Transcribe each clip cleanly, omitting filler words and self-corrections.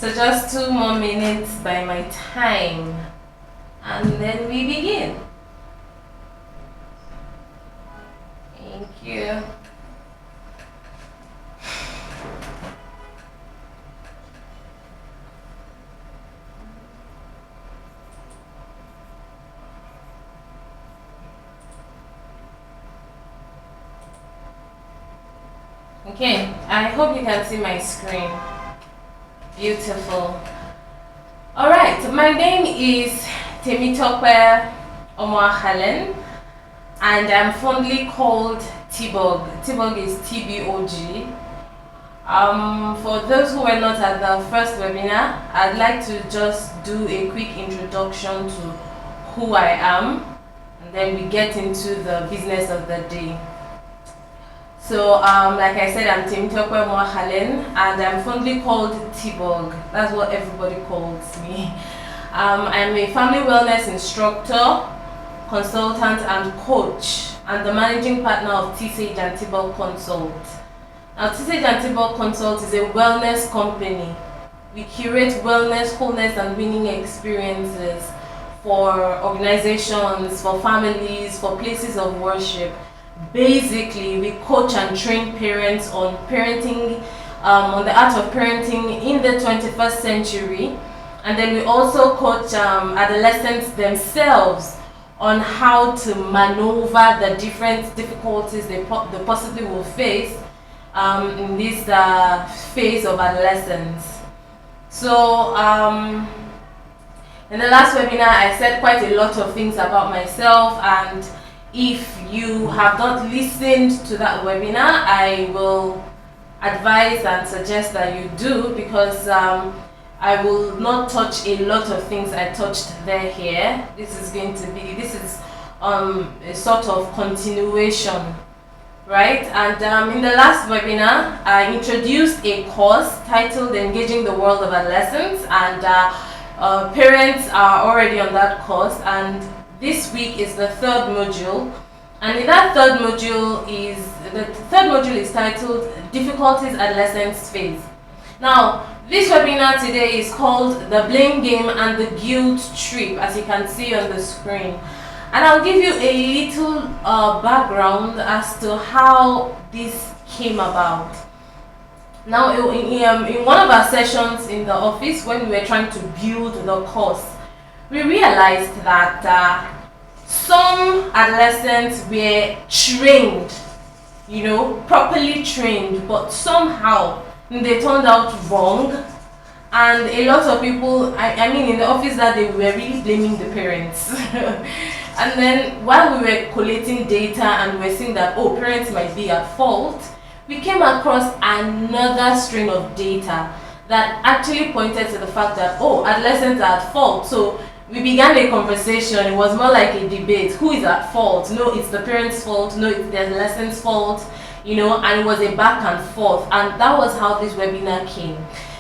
So just 2 more minutes by my time, and then we begin. Thank you. Okay, I hope you can see my screen. Beautiful. Alright, my name is Temitope Omoahalen, and I'm fondly called Tibog. Tibog is TBOG. For those who were not at the first webinar, I'd like to just do a quick introduction to who I am, and then we get into the business of the day. So, like I said, I'm Temitope Omoahalen, and I'm fondly called Tibog. That's what everybody calls me. I'm a family wellness instructor, consultant, and coach, and the managing partner of T-Sage and Tibog Consult. Now, T-Sage and Tibog Consult is a wellness company. We curate wellness, wholeness, and winning experiences for organizations, for families, for places of worship. Basically, we coach and train parents on parenting, on the art of parenting in the 21st century. And then we also coach adolescents themselves on how to maneuver the different difficulties they possibly will face in this phase of adolescence. So, in the last webinar, I said quite a lot of things about myself, and if you have not listened to that webinar, I will advise and suggest that you do, because I will not touch a lot of things I touched there here. This is a sort of continuation, right? And in the last webinar, I introduced a course titled Engaging the World of Adolescents, and parents are already on that course, and this week is the third module, and in that third module is titled Difficulties Adolescents Face. Now, this webinar today is called The Blame Game and the Guilt Trip, as you can see on the screen. And I'll give you a little background as to how this came about. Now, in one of our sessions in the office, when we were trying to build the course, we realized that some adolescents were trained, properly trained, but somehow they turned out wrong. And a lot of people, I mean, in the office that day, we were really blaming the parents. And then while we were collating data and we were seeing that, parents might be at fault, we came across another string of data that actually pointed to the fact that, adolescents are at fault. So we began a conversation. It was more like a debate. Who is at fault? No, it's the parents' fault. No, it's the adolescents' fault. And it was a back and forth. And that was how this webinar came.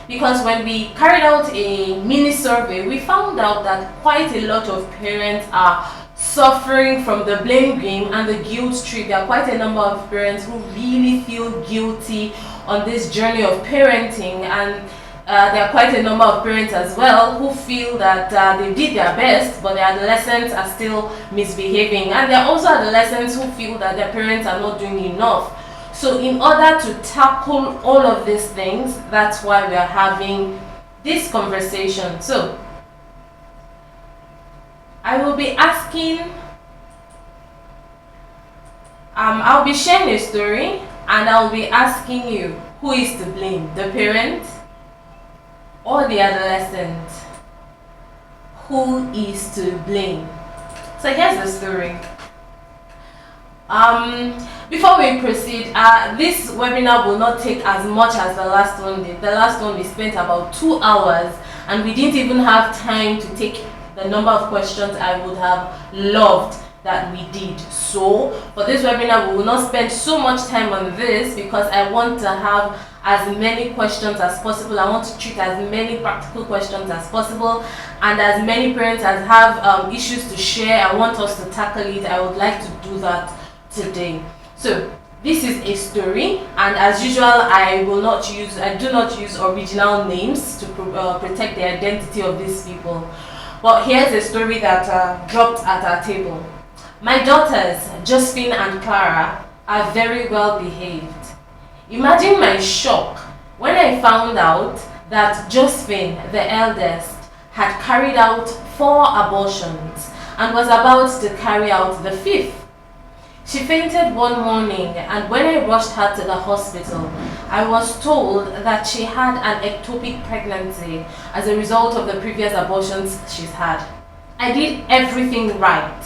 Because when we carried out a mini survey, we found out that quite a lot of parents are suffering from the blame game and the guilt trip. There are quite a number of parents who really feel guilty on this journey of parenting, and there are quite a number of parents as well who feel that they did their best, but their adolescents are still misbehaving. And there are also adolescents who feel that their parents are not doing enough. So in order to tackle all of these things, that's why we are having this conversation. So I will be asking, I'll be sharing a story, and I'll be asking you, who is to blame, the parent or the adolescent? Who is to blame? So here's the story. Before we proceed, this webinar will not take as much as the last one did. The last one we spent about 2 hours, and we didn't even have time to take the number of questions I would have loved that we did. So for this webinar, we will not spend so much time on this, because I want to have as many questions as possible. I want to treat as many practical questions as possible, and as many parents as have issues to share, I want us to tackle it. I would like to do that today. So This is a story, and as usual, I do not use original names to protect the identity of these people. But here's a story that dropped at our table. My daughters, Josephine and Clara, are very well behaved. Imagine my shock when I found out that Josephine, the eldest, had carried out 4 abortions and was about to carry out the fifth. She fainted one morning, and when I rushed her to the hospital, I was told that she had an ectopic pregnancy as a result of the previous abortions she's had. I did everything right.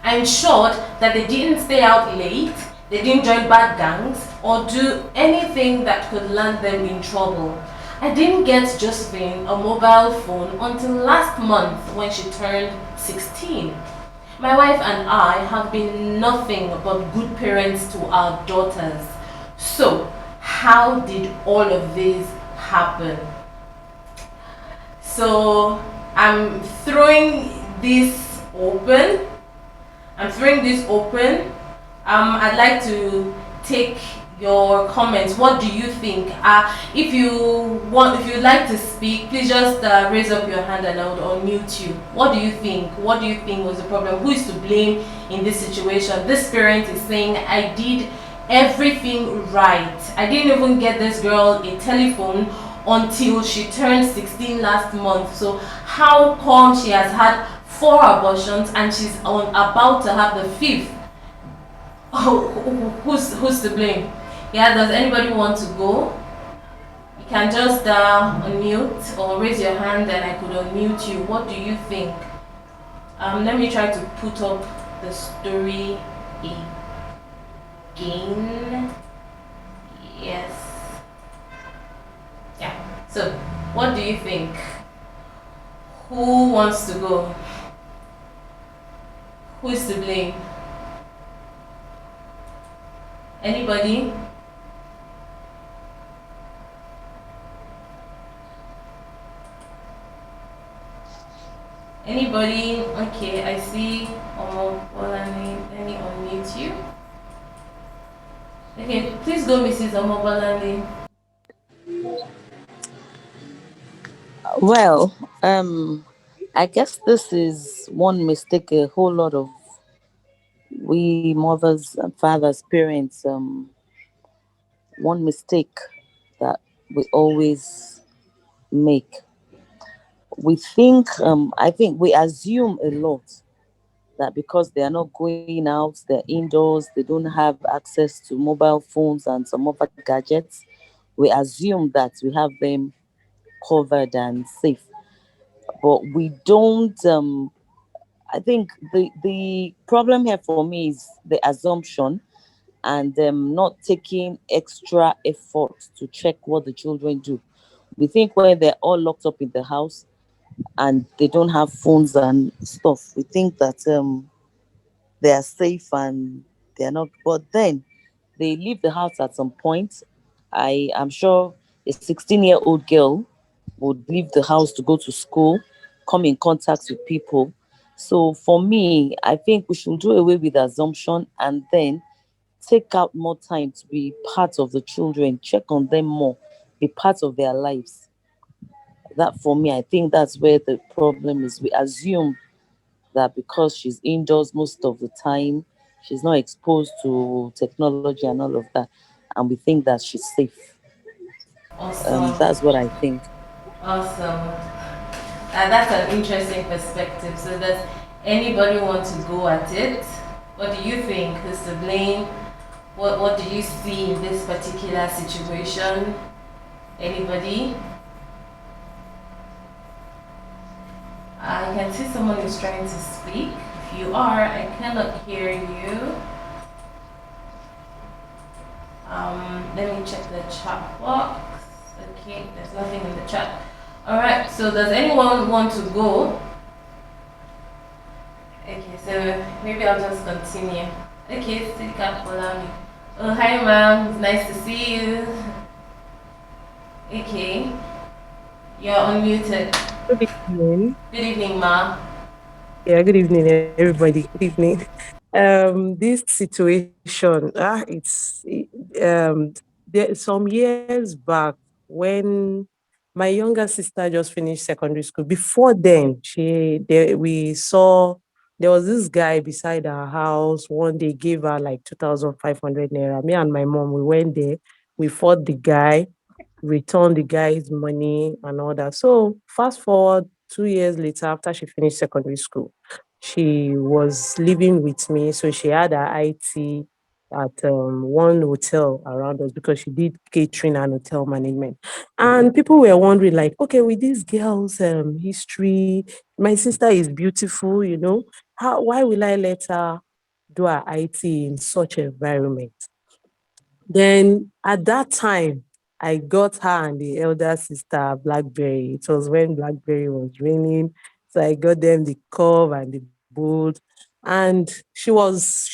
I ensured that they didn't stay out late, they didn't join bad gangs, or do anything that could land them in trouble. I didn't get Josephine a mobile phone until last month when she turned 16. My wife and I have been nothing but good parents to our daughters. So, how did all of this happen? So, I'm throwing this open. I'm throwing this open. I'd like to take your comments. What do you think? If you'd like to speak, please just raise up your hand and I would unmute you. What do you think? What do you think was the problem? Who is to blame in this situation? This parent is saying, I did everything right. I didn't even get this girl a telephone until she turned 16 last month. So how come she has had 4 abortions and she's about to have the fifth? Oh, who's to blame? Yeah, does anybody want to go? You can just unmute or raise your hand and I could unmute you. What do you think? Let me try to put up the story again. Yes. Yeah. So, what do you think? Who wants to go? Who is to blame? Anybody? Anybody? Okay, I see. Let me unmute you. Okay, please go, Mrs. Omobolani. Well, I guess this is one mistake a whole lot of we mothers and fathers, parents, one mistake that we always make. I think we assume a lot that because they are not going out, they're indoors, they don't have access to mobile phones and some other gadgets, we assume that we have them covered and safe. But we don't I think the problem here for me is the assumption and not taking extra effort to check what the children do. We think when they're all locked up in the house and they don't have phones and stuff, we think that they are safe and they're not. But then they leave the house at some point. I am sure a 16-year-old girl would leave the house to go to school, come in contact with people. So for me, I think we should do away with assumption and then take out more time to be part of the children, check on them more, be part of their lives. That for me, I think that's where the problem is. We assume that because she's indoors most of the time, she's not exposed to technology and all of that, and we think that she's safe. Awesome. That's what I think. Awesome. That's an interesting perspective. So, does anybody want to go at it? What do you think? Who's to blame? What do you see in this particular situation? Anybody? I can see someone is trying to speak. If you are, I cannot hear you. Let me check the chat box. Okay, there's nothing in the chat. Alright, so does anyone want to go? Okay, so maybe I'll just continue. Okay, Silka Polami. Oh, hi ma'am, it's nice to see you. Okay, you're unmuted. Good evening. Good evening, ma. Yeah, good evening, everybody. Good evening. This situation, some years back when my younger sister just finished secondary school. Before then, we saw there was this guy beside our house. One day gave her like 2,500 naira. Me and my mom, we went there. We fought the guy, returned the guy's money and all that. So fast forward 2 years later, after she finished secondary school, she was living with me. So she had her IT at one hotel around us because she did catering and hotel management. And people were wondering, like, okay, with this girl's history, my sister is beautiful, why will I let her do her IT in such environment? Then at that time, I got her and the elder sister Blackberry. It was when Blackberry was raining. So I got them the curve and the bold. And she was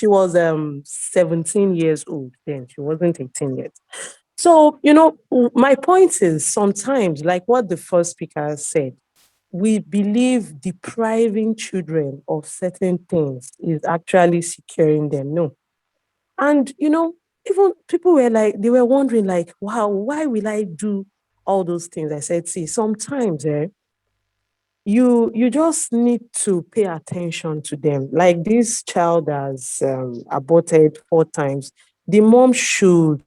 17 years old then. She wasn't 18 yet. So, my point is sometimes, like what the first speaker said, we believe depriving children of certain things is actually securing them. No, and even people were like, they were wondering, like, wow, why will I do all those things? I said, see, sometimes you just need to pay attention to them. Like this child has aborted 4 times. The mom should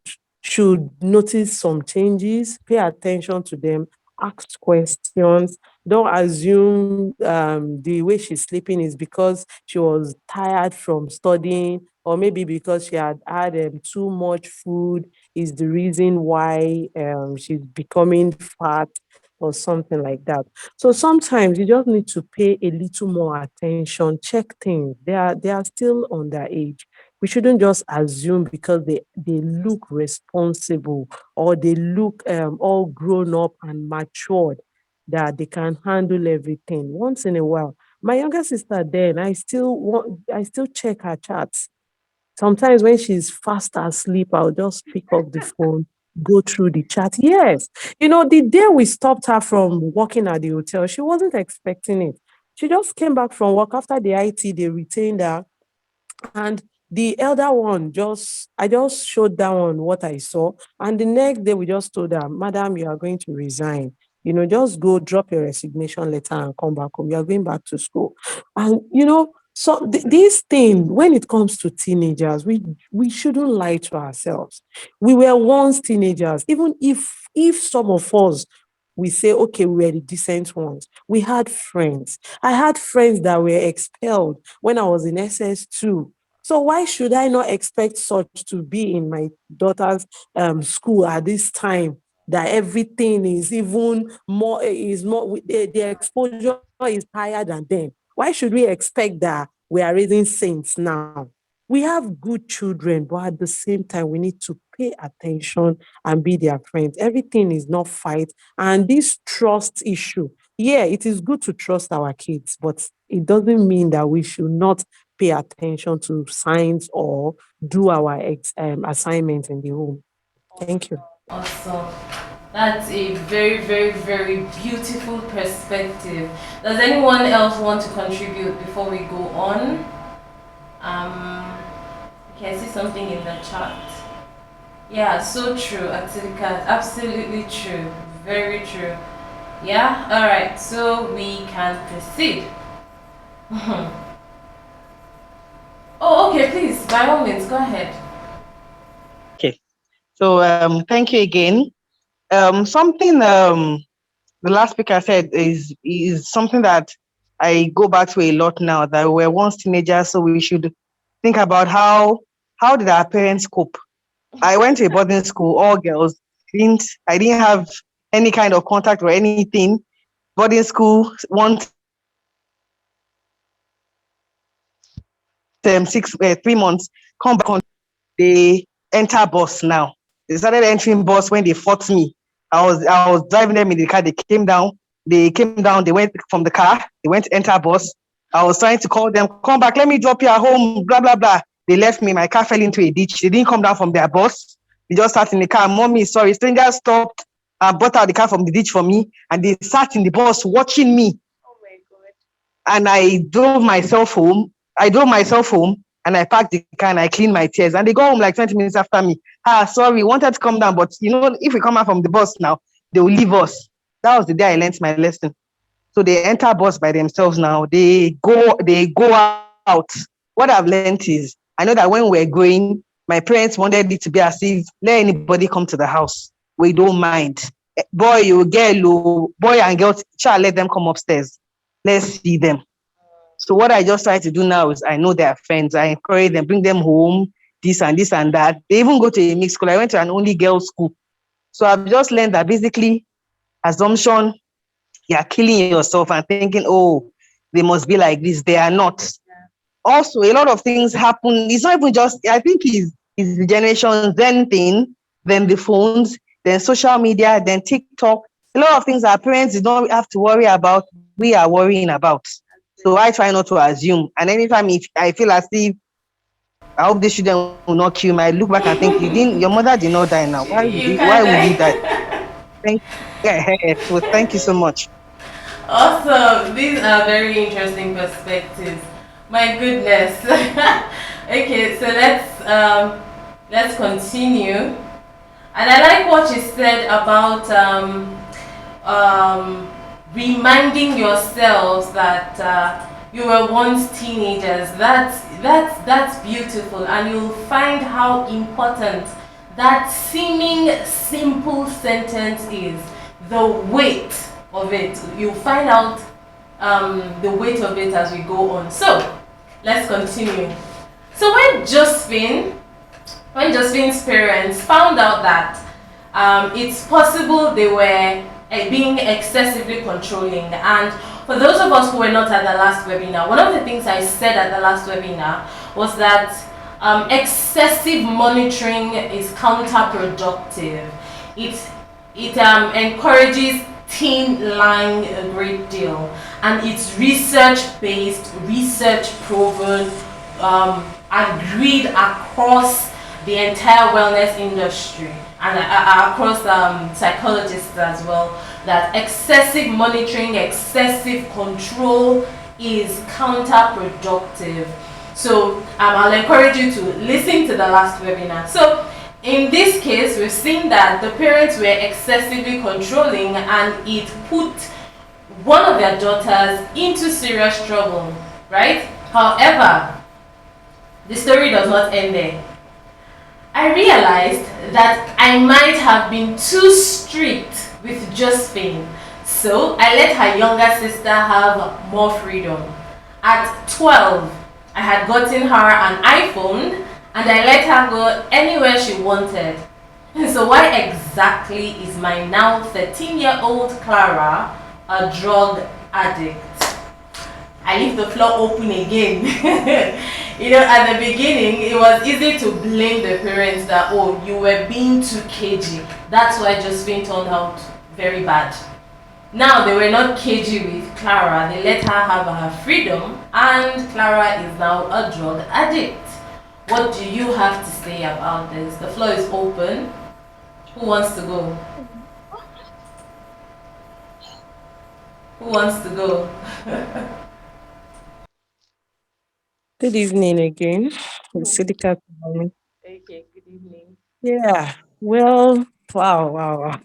notice some changes, pay attention to them, ask questions. Don't assume the way she's sleeping is because she was tired from studying, or maybe because she had too much food is the reason why she's becoming fat or something like that. So sometimes you just need to pay a little more attention, check things. They are still underage. We shouldn't just assume because they look responsible or they look all grown up and matured that they can handle everything. Once in a while, my younger sister, then I still check her chats. Sometimes when she's fast asleep, I'll just pick up the phone, go through the chat. Yes. The day we stopped her from working at the hotel, she wasn't expecting it. She just came back from work after the IT, they retained her. And the elder one I just showed that one what I saw. And the next day we just told her, Madam, you are going to resign. Just go drop your resignation letter and come back home. You are going back to school. And so this thing, when it comes to teenagers, we shouldn't lie to ourselves. We were once teenagers, even if some of us we say, okay, we were the decent ones. We had friends. I had friends that were expelled when I was in SS2. So why should I not expect such to be in my daughter's school at this time? That everything is even more the exposure is higher than then. Why should we expect that we are raising saints now? We have good children, but at the same time, we need to pay attention and be their friends. Everything is not fight. And this trust issue, yeah, it is good to trust our kids, but it doesn't mean that we should not pay attention to signs or do our assignments in the home. Thank you. Awesome. That's a very, very, very beautiful perspective. Does anyone else want to contribute before we go on? Can I see something in the chat? Yeah, so true, Atilika. Absolutely true. Very true. Yeah, alright, so we can proceed. Oh, okay, please, by all means, go ahead. Okay. So thank you again. Something the last speaker said is something that I go back to a lot now, that we were once teenagers, so we should think about how did our parents cope. I went to a boarding school, all girls. I didn't have any kind of contact or anything. Boarding school, 3 months, come back on, they enter bus now. They started entering bus when they fought me. I was driving them in the car. They came down, they went from the car, they went to enter bus. I was trying to call them, come back, let me drop you at home, blah, blah, blah. They left me, my car fell into a ditch. They didn't come down from their bus. They just sat in the car. Mommy, sorry, strangers stopped and brought out the car from the ditch for me. And they sat in the bus watching me. And I drove myself home. And and I parked the car and I cleaned my tears. And they go home like 20 minutes after me. Ah, sorry, wanted to come down, but if we come out from the bus now, they will leave us. That was the day I learned my lesson. So they enter bus by themselves now. They go out. What I've learned is I know that when we're going, my parents wanted it to be as if let anybody come to the house. We don't mind. Boy, you girl, boy and girl, child, let them come upstairs. Let's see them. So what I just try to do now is I know their friends. I encourage them, bring them home, this and that. They even go to a mixed school. I went to an only girls school. So I've just learned that basically assumption, you're killing yourself and thinking, oh, they must be like this. They are not. Also, a lot of things happen. It's not even just, I think it's the Generation Zen thing, then the phones, then social media, then TikTok. A lot of things our parents don't have to worry about, we are worrying about. So I try not to assume. And anytime if I feel as if I hope this children will not kill me, I look back and think your mother did not die now. You Why can't would you die? die. Thank so thank you so much. Awesome. These are very interesting perspectives. My goodness. Okay, so let's continue. And I like what you said about um, reminding yourselves that you were once teenagers. That's beautiful, and you'll find how important that seeming simple sentence is. The weight of it, you'll find out the weight of it as we go on. So let's continue. So when Josephine's parents found out that it's possible they were being excessively controlling, and for those of us who were not at the last webinar, one of the things I said at the last webinar was that excessive monitoring is counterproductive. It encourages teen lying a great deal, and it's research-based, research-proven, agreed across the entire wellness industry and across psychologists as well, that excessive monitoring, excessive control is counterproductive. So I'll encourage you to listen to the last webinar. So in this case, we've seen that the parents were excessively controlling, and it put one of their daughters into serious trouble, right? However, the story does not end there. I realized that I might have been too strict with Josephine, so I let her younger sister have more freedom. At 12, I had gotten her an iPhone, and I let her go anywhere she wanted. So why exactly is my now 13-year-old Clara a drug addict? I leave the floor open again. At the beginning, it was easy to blame the parents that, oh, you were being too cagey. That's why Josephine turned out very bad. Now they were not cagey with Clara. They let her have her freedom, and Clara is now a drug addict. What do you have to say about this? The floor is open. Who wants to go? Who wants to go? Good evening again. It's Sidika. Okay, good evening. Yeah. Well, wow.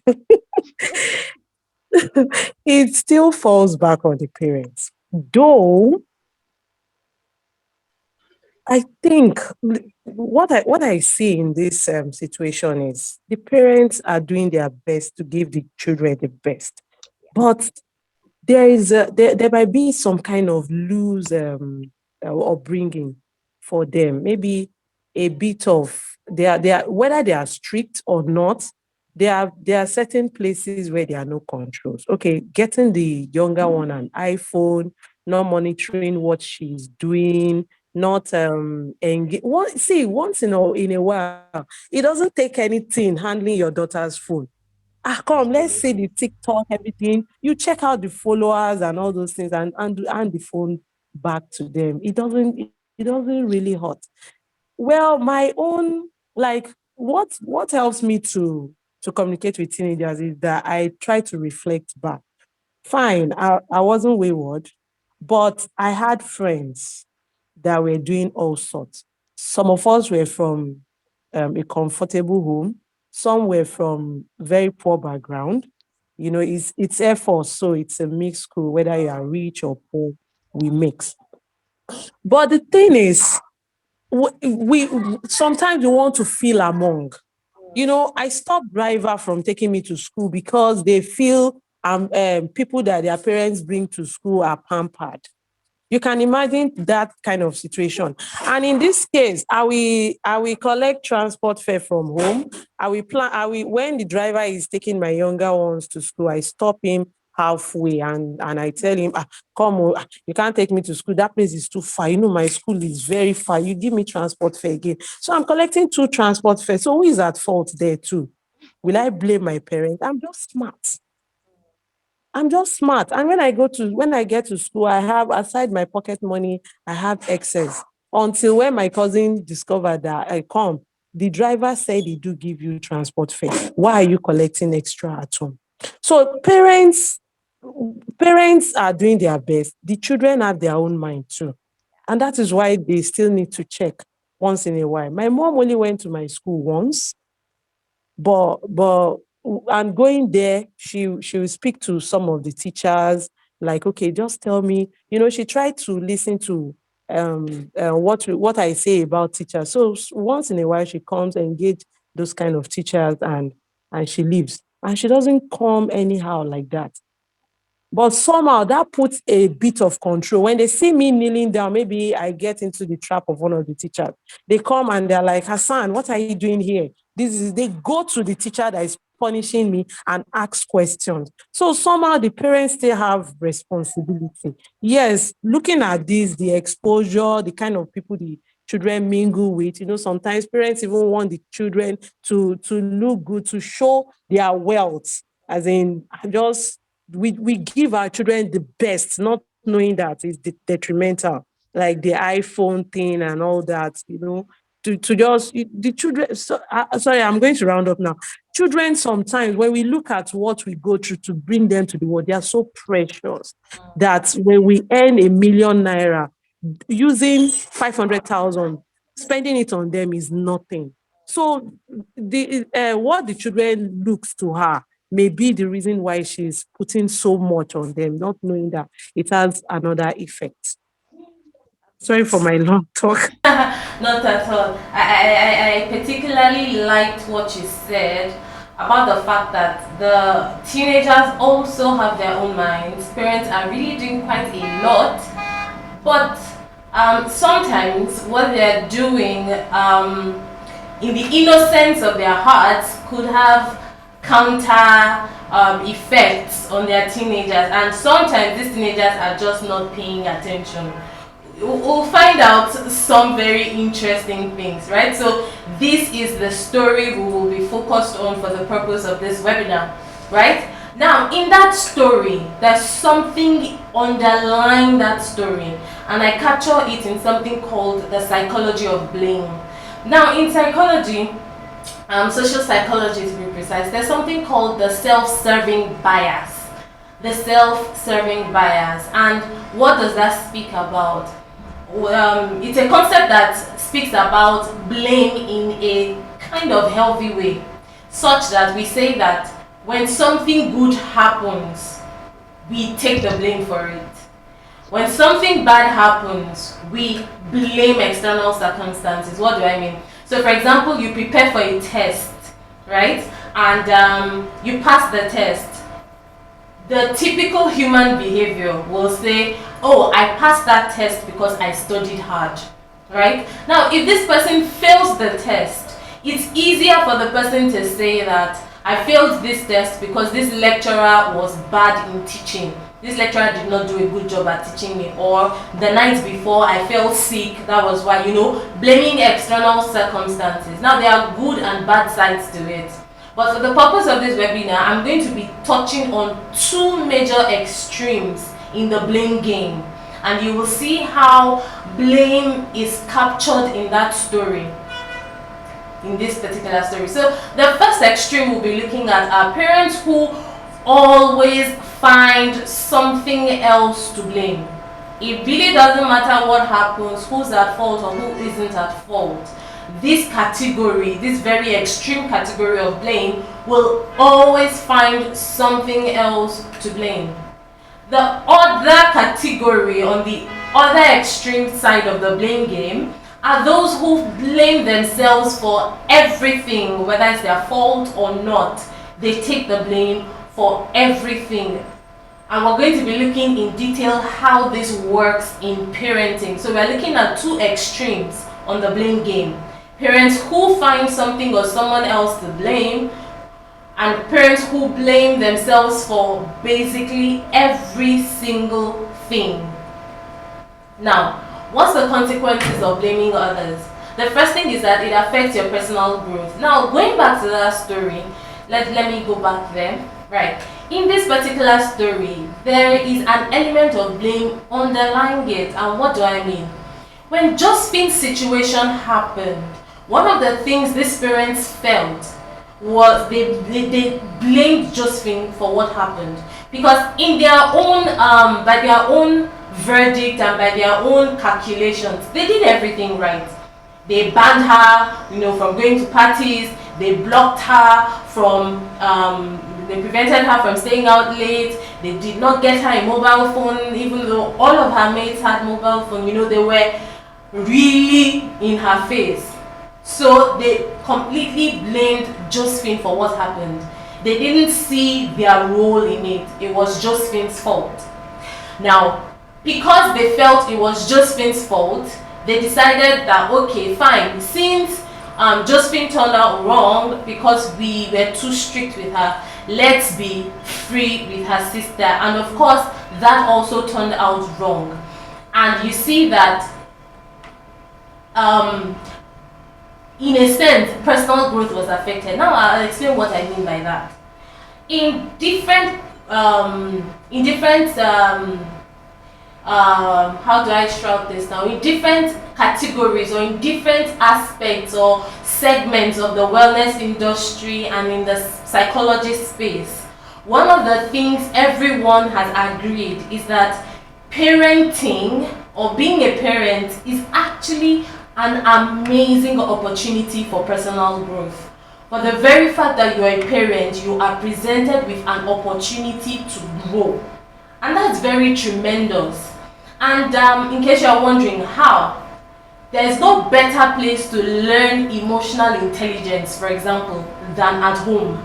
It still falls back on the parents. Though I think what I see in this situation is the parents are doing their best to give the children the best, but there might be some kind of loose upbringing for them. Maybe a bit of they are whether they are strict or not. There are certain places where there are no controls. Okay, getting the younger one an iPhone, not monitoring what she's doing, not see once in a while. It doesn't take anything handling your daughter's phone. Come, let's say the TikTok, everything. You check out the followers and all those things, and the phone back to them. It doesn't really hurt. Well, my own, like, what helps me to communicate with teenagers is that I try to reflect back. Fine, I wasn't wayward, but I had friends that were doing all sorts. Some of us were from a comfortable home. Some were from very poor background. It's Air Force, so it's a mixed school. Whether you are rich or poor, we mix. But the thing is, we sometimes we want to feel among. I stopped driver from taking me to school because they feel people that their parents bring to school are pampered. You can imagine that kind of situation. And in this case, I will collect transport fare from home. I will when the driver is taking my younger ones to school, I stop him halfway and I tell him, come on, you can't take me to school. That place is too far. My school is very far. You give me transport fare again. So I'm collecting two transport fares. So who is at fault there too? Will I blame my parents? I'm just smart. I'm just smart. And when I get to school, I have aside my pocket money, I have excess. Until when my cousin discovered that I come, the driver said he do give you transport fare. Why are you collecting extra at home? So parents are doing their best. The children have their own mind too. And that is why they still need to check once in a while. My mom only went to my school once, but and going there, she will speak to some of the teachers, like, okay, just tell me. She tried to listen to what I say about teachers. So once in a while she comes engage those kind of teachers, and she leaves. And she doesn't come anyhow like that. But somehow that puts a bit of control. When they see me kneeling down, maybe I get into the trap of one of the teachers. They come and they're like, Hassan, what are you doing here? They go to the teacher that is punishing me and ask questions. So somehow the parents still have responsibility. Yes, looking at this, the exposure, the kind of people the children mingle with, sometimes parents even want the children to look good, to show their wealth, as in just we give our children the best, not knowing that it's detrimental, like the iPhone thing and all that, to just the children. Sorry, I'm going to round up now. Children, sometimes when we look at what we go through to bring them to the world, they are so precious that when we earn 1 million naira, using 500,000, spending it on them is nothing. So the what the children looks to her may be the reason why she's putting so much on them, not knowing that it has another effect. Sorry for my long talk. Not at all. I particularly liked what you said about the fact that the teenagers also have their own minds. Parents are really doing quite a lot, but sometimes what they're doing in the innocence of their hearts could have counter effects on their teenagers, and sometimes these teenagers are just not paying attention. We'll find out some very interesting things, right? So this is the story we will be focused on for the purpose of this webinar, right? Now, in that story, there's something underlying that story, and I capture it in something called the psychology of blame. Now, in psychology, social psychology to be precise, there's something called the self-serving bias. The self-serving bias. And what does that speak about? It's a concept that speaks about blame in a kind of healthy way, such that we say that when something good happens, we take the blame for it. When something bad happens, we blame external circumstances. What do I mean? So, for example, you prepare for a test, right? And you pass the test. The typical human behavior will say, oh, I passed that test because I studied hard, right? Now, if this person fails the test, it's easier for the person to say that I failed this test because this lecturer was bad in teaching. This lecturer did not do a good job at teaching me, or the night before I felt sick, that was why, blaming external circumstances. Now, there are good and bad sides to it. But for the purpose of this webinar, I'm going to be touching on two major extremes in the blame game. And you will see how blame is captured in that story, in this particular story. So the first extreme we'll be looking at are parents who always find something else to blame. It really doesn't matter what happens, who's at fault or who isn't at fault. This category, this very extreme category of blame, will always find something else to blame. The other category, on the other extreme side of the blame game, are those who blame themselves for everything, whether it's their fault or not. They take the blame for everything. And we're going to be looking in detail how this works in parenting. So we're looking at two extremes on the blame game. Parents who find something or someone else to blame, and parents who blame themselves for basically every single thing. Now, what's the consequences of blaming others? The first thing is that it affects your personal growth. Now, going back to that story, let me go back there. Right. In this particular story, there is an element of blame underlying it. And what do I mean? When Josephine's situation happened, one of the things these parents felt was they blamed Josephine for what happened, because in their own by their own verdict and by their own calculations, they did everything right. They banned her, from going to parties. They blocked her from they prevented her from staying out late. They did not get her a mobile phone, even though all of her mates had mobile phone. They were really in her face. So they completely blamed Josephine for what happened. They didn't see their role in it. It was Josephine's fault. Now, because they felt it was Josephine's fault, they decided that, okay, fine, since Josephine turned out wrong because we were too strict with her, let's be free with her sister. And of course, that also turned out wrong. And you see that in a sense, personal growth was affected. Now I'll explain what I mean by that. In different how do I shroud this now? In different categories or in different aspects or segments of the wellness industry and in the psychology space, one of the things everyone has agreed is that parenting or being a parent is actually an amazing opportunity for personal growth. For the very fact that you're a parent, you are presented with an opportunity to grow. And that's very tremendous. And in case you're wondering how, there's no better place to learn emotional intelligence, for example, than at home.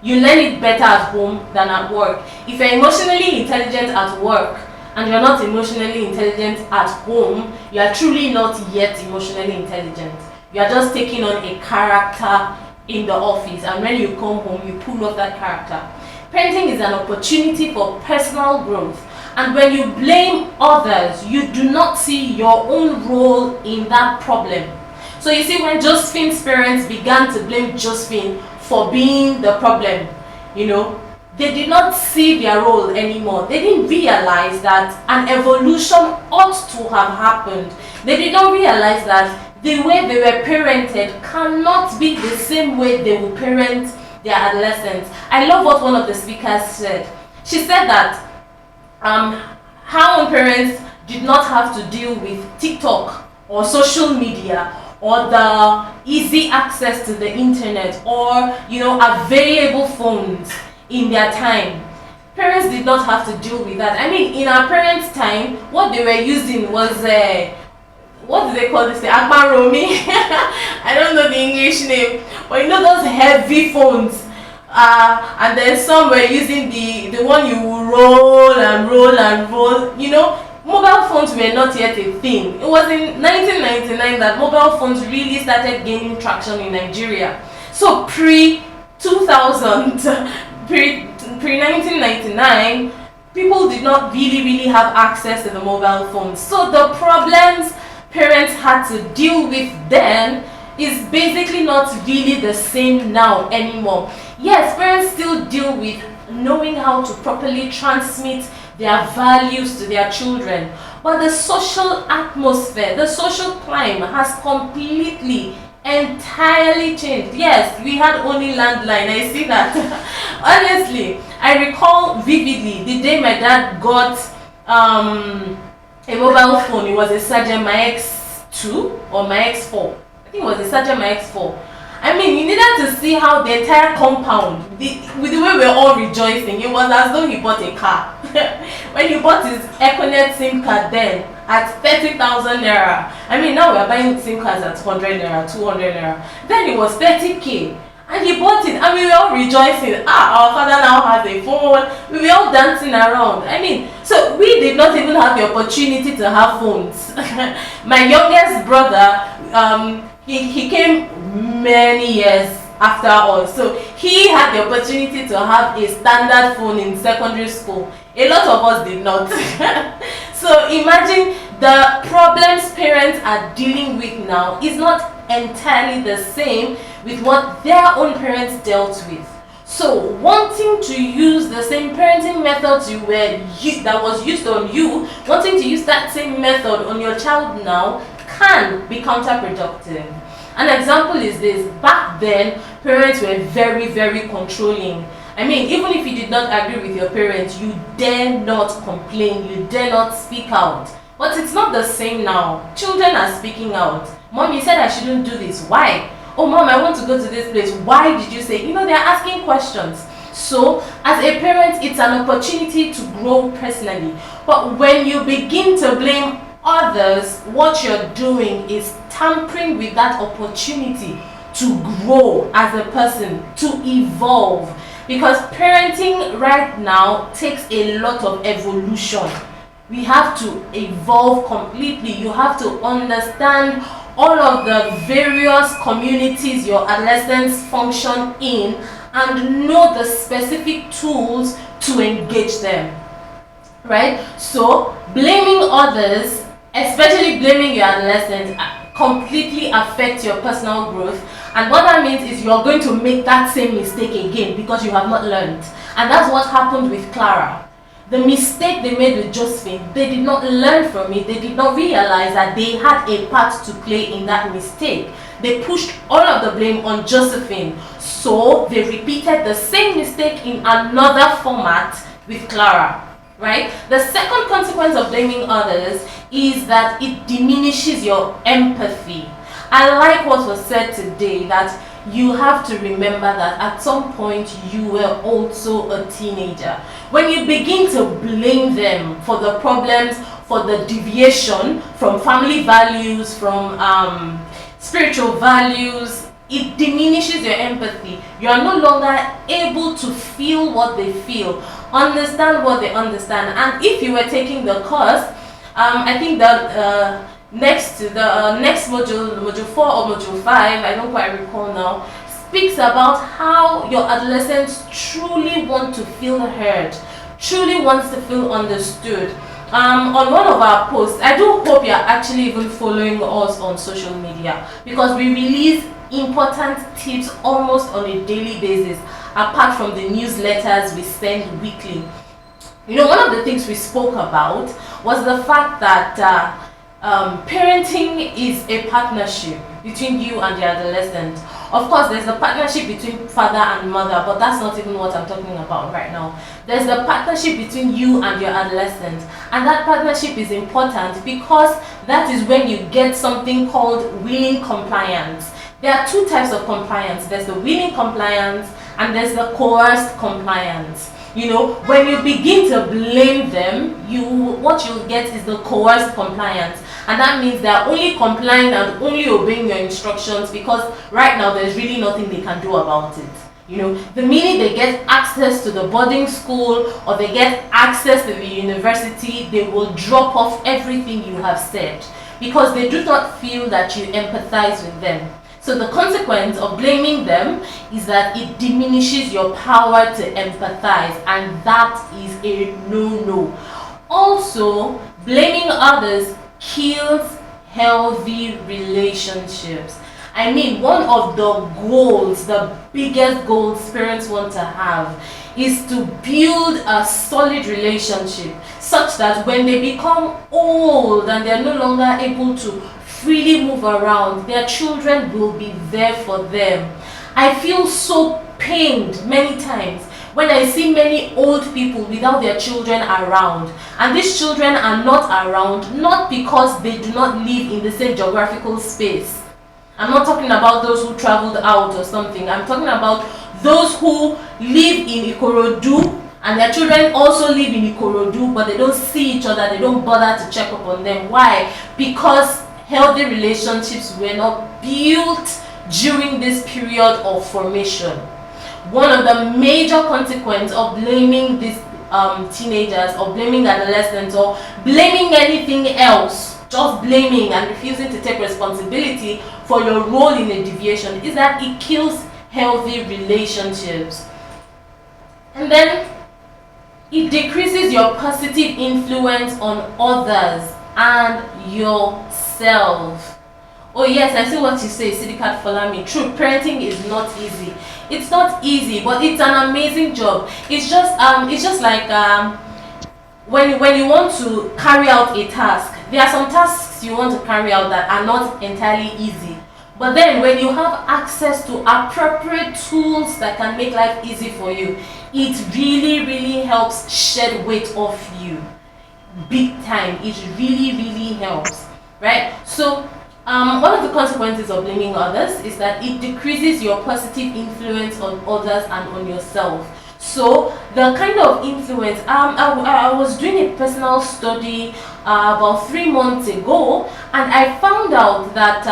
You learn it better at home than at work. If you're emotionally intelligent at work, and you're not emotionally intelligent at home, you are truly not yet emotionally intelligent. You are just taking on a character in the office, and when you come home, you pull off that character. Parenting is an opportunity for personal growth, and when you blame others, you do not see your own role in that problem. So you see, when Josephine's parents began to blame Josephine for being the problem, they did not see their role anymore. They didn't realize that an evolution ought to have happened. They did not realize that the way they were parented cannot be the same way they will parent their adolescents. I love what one of the speakers said. She said that how parents did not have to deal with TikTok or social media or the easy access to the internet or available phones in their time. Parents did not have to deal with that. I mean, in our parents' time, what they were using was what do they call this? The Akmaromi. I don't know the English name, but those heavy phones. And then some were using the one you roll and roll and roll. Mobile phones were not yet a thing. It was in 1999 that mobile phones really started gaining traction in Nigeria. So pre-2000, pre-1999, people did not really have access to the mobile phones. So the problems parents had to deal with then is basically not really the same now anymore. Yes, parents still deal with knowing how to properly transmit their values to their children, but the social atmosphere, the social climate has completely, entirely changed. Yes, we had only landline. I see that. Honestly, I recall vividly the day my dad got a mobile phone. It was a Sergeant My X2 or My X4. I think it was a Sergeant My X4. I mean, you needed to see how the entire compound, with the way we were all rejoicing, it was as though he bought a car. When he bought his Econet SIM card then at 30,000 naira. I mean, now we are buying SIM cards at 100 naira, 200 naira. Then it was 30k. And he bought it, and we were all rejoicing. Our father now has a phone. We were all dancing around. I mean, so we did not even have the opportunity to have phones. My youngest brother, he came many years after us, so he had the opportunity to have a standard phone in secondary school. A lot of us did not. So imagine the problems parents are dealing with now is not entirely the same with what their own parents dealt with. So wanting to use the same parenting methods that was used on you, wanting to use that same method on your child now can be counterproductive. An example is this: back then, parents were very, very controlling. I mean, even if you did not agree with your parents, you dare not complain, you dare not speak out. But it's not the same now. Children are speaking out. Mom, you said I shouldn't do this. Why? Oh, mom, I want to go to this place. Why did you say? They're asking questions. So, as a parent, it's an opportunity to grow personally. But when you begin to blame others, what you're doing is tampering with that opportunity to grow as a person, to evolve. Because parenting right now takes a lot of evolution. We have to evolve completely. You have to understand all of the various communities your adolescents function in and know the specific tools to engage them. Right? So, blaming others, especially blaming your adolescent, completely affects your personal growth. And what that means is you're going to make that same mistake again because you have not learned. And that's what happened with Clara. The mistake they made with Josephine, they did not learn from it. They did not realize that they had a part to play in that mistake. They pushed all of the blame on Josephine. So they repeated the same mistake in another format with Clara. Right? The second consequence of blaming others is that it diminishes your empathy. I like what was said today, that you have to remember that at some point you were also a teenager. When you begin to blame them for the problems, for the deviation from family values, from spiritual values, it diminishes your empathy. You are no longer able to feel what they feel, understand what they understand. And if you were taking the course, I think that next to the next module 4 or module 5, I don't quite recall now, speaks about how your adolescents truly want to feel heard, truly wants to feel understood. On one of our posts, I do hope you're actually even following us on social media, because we release important tips almost on a daily basis, apart from the newsletters we send weekly. One of the things we spoke about was the fact that parenting is a partnership between you and the adolescent. Of course, there's a partnership between father and mother, but that's not even what I'm talking about right now. There's the partnership between you and your adolescent, and that partnership is important because that is when you get something called willing compliance. There are two types of compliance. There's the willing compliance and there's the coerced compliance. When you begin to blame them, what you'll get is the coerced compliance. And that means they're only complying and only obeying your instructions because right now there's really nothing they can do about it. The minute they get access to the boarding school or they get access to the university, they will drop off everything you have said because they do not feel that you empathize with them. So the consequence of blaming them is that it diminishes your power to empathize, and that is a no-no. Also, blaming others kills healthy relationships. I mean, one of the goals, the biggest goals parents want to have is to build a solid relationship such that when they become old and they're no longer able to freely move around, their children will be there for them. I feel so pained many times when I see many old people without their children around, and these children are not around not because they do not live in the same geographical space. I'm not talking about those who traveled out or something. I'm talking about those who live in Ikorodu and their children also live in Ikorodu, but they don't see each other, they don't bother to check up on them. Why? Because healthy relationships were not built during this period of formation. One of the major consequences of blaming these teenagers, or blaming adolescents, or blaming anything else, just blaming and refusing to take responsibility for your role in a deviation, is that it kills healthy relationships. And then it decreases your positive influence on others and yourself. Oh yes, I see what you say, Sidikat Folami. True, parenting is not easy. It's not easy, but it's an amazing job. It's just like when you want to carry out a task, there are some tasks you want to carry out that are not entirely easy. But then when you have access to appropriate tools that can make life easy for you, it really helps shed weight off you. Big time. It really helps. Right? So one of the consequences of blaming others is that it decreases your positive influence on others and on yourself. So the kind of influence, I was doing a personal study about 3 months ago, and I found out that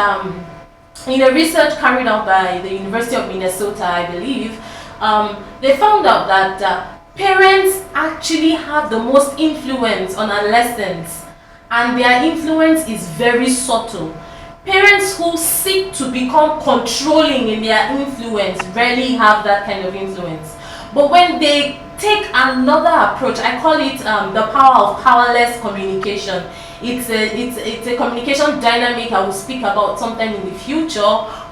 in a research carried out by the University of Minnesota, I believe, they found out that parents actually have the most influence on adolescents, and their influence is very subtle. Parents who seek to become controlling in their influence rarely have that kind of influence. But when they take another approach, I call it the power of powerless communication. It's a communication dynamic I will speak about sometime in the future,